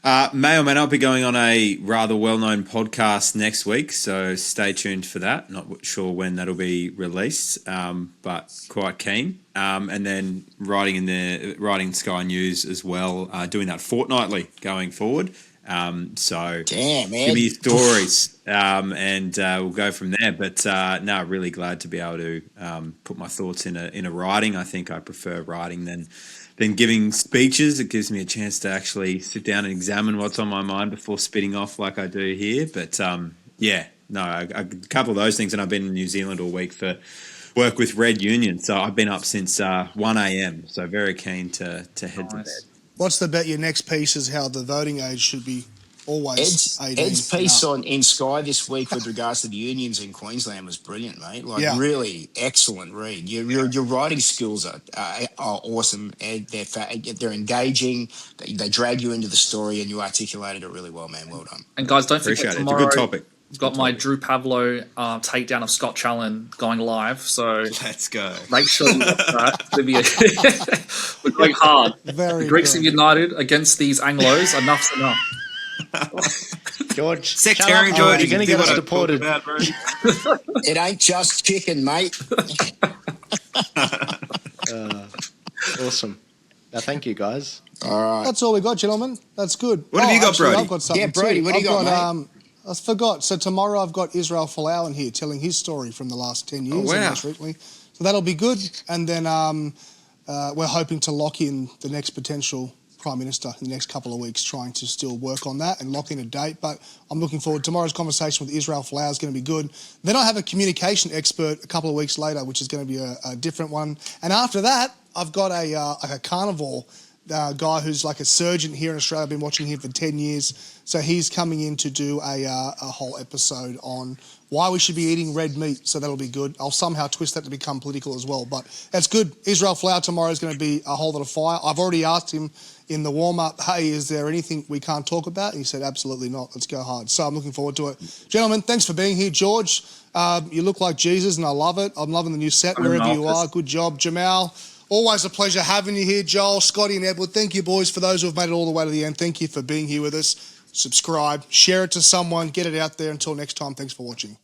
May or may not be going on a rather well-known podcast next week, so stay tuned for that. Not sure when that'll be released, but quite keen. And then writing Sky News as well, doing that fortnightly going forward. So damn, man. Give me stories, and we'll go from there. But no, really glad to be able to put my thoughts in a writing. I think I prefer writing than giving speeches. It gives me a chance to actually sit down and examine what's on my mind before spitting off like I do here. But a couple of those things. And I've been in New Zealand all week for work with Red Union. So I've been up since 1 a.m. So very keen to head to bed. What's the bet your next piece is how the voting age should be always 18? Ed's piece in Sky this week with regards to the unions in Queensland was brilliant, mate. Really excellent read. Your writing skills are awesome, Ed. They're engaging. They drag you into the story, and you articulated it really well, man. Well done. And guys, don't Appreciate forget it. tomorrow. It's a good topic. I've got my Drew Pavlo takedown of Scott Challen going live, so let's go. Make sure you watch that. It's gonna be we're going hard. Very the Greeks good. are united against these Anglos. Enough's enough. George, sectarian George, you're going to get us deported. It ain't just chicken, mate. Awesome. Now, thank you, guys. All right. That's all we got, gentlemen. That's good. What have you got, Brodie? I've got something Yeah, Brodie, too. what do you got, mate? I forgot. So tomorrow I've got Israel Folau in here telling his story from the last 10 years. Oh, wow. Most recently. So that'll be good. And then we're hoping to lock in the next potential Prime Minister in the next couple of weeks, trying to still work on that and lock in a date. But I'm looking forward. Tomorrow's conversation with Israel Folau is going to be good. Then I have a communication expert a couple of weeks later, which is going to be a different one. And after that, I've got a carnivore guy who's like a surgeon here in Australia. I've been watching him for 10 years. So he's coming in to do a whole episode on why we should be eating red meat. So that'll be good. I'll somehow twist that to become political as well. But that's good. Israel Folau tomorrow is going to be a whole lot of fire. I've already asked him in the warm-up, hey, is there anything we can't talk about? And he said, absolutely not. Let's go hard. So I'm looking forward to it. Gentlemen, thanks for being here. George, you look like Jesus and I love it. I'm loving the new set wherever you are. Good job. Jammal, always a pleasure having you here. Joel, Scotty and Edward, thank you, boys. For those who have made it all the way to the end, thank you for being here with us. Subscribe, share it to someone, get it out there. Until next time, thanks for watching.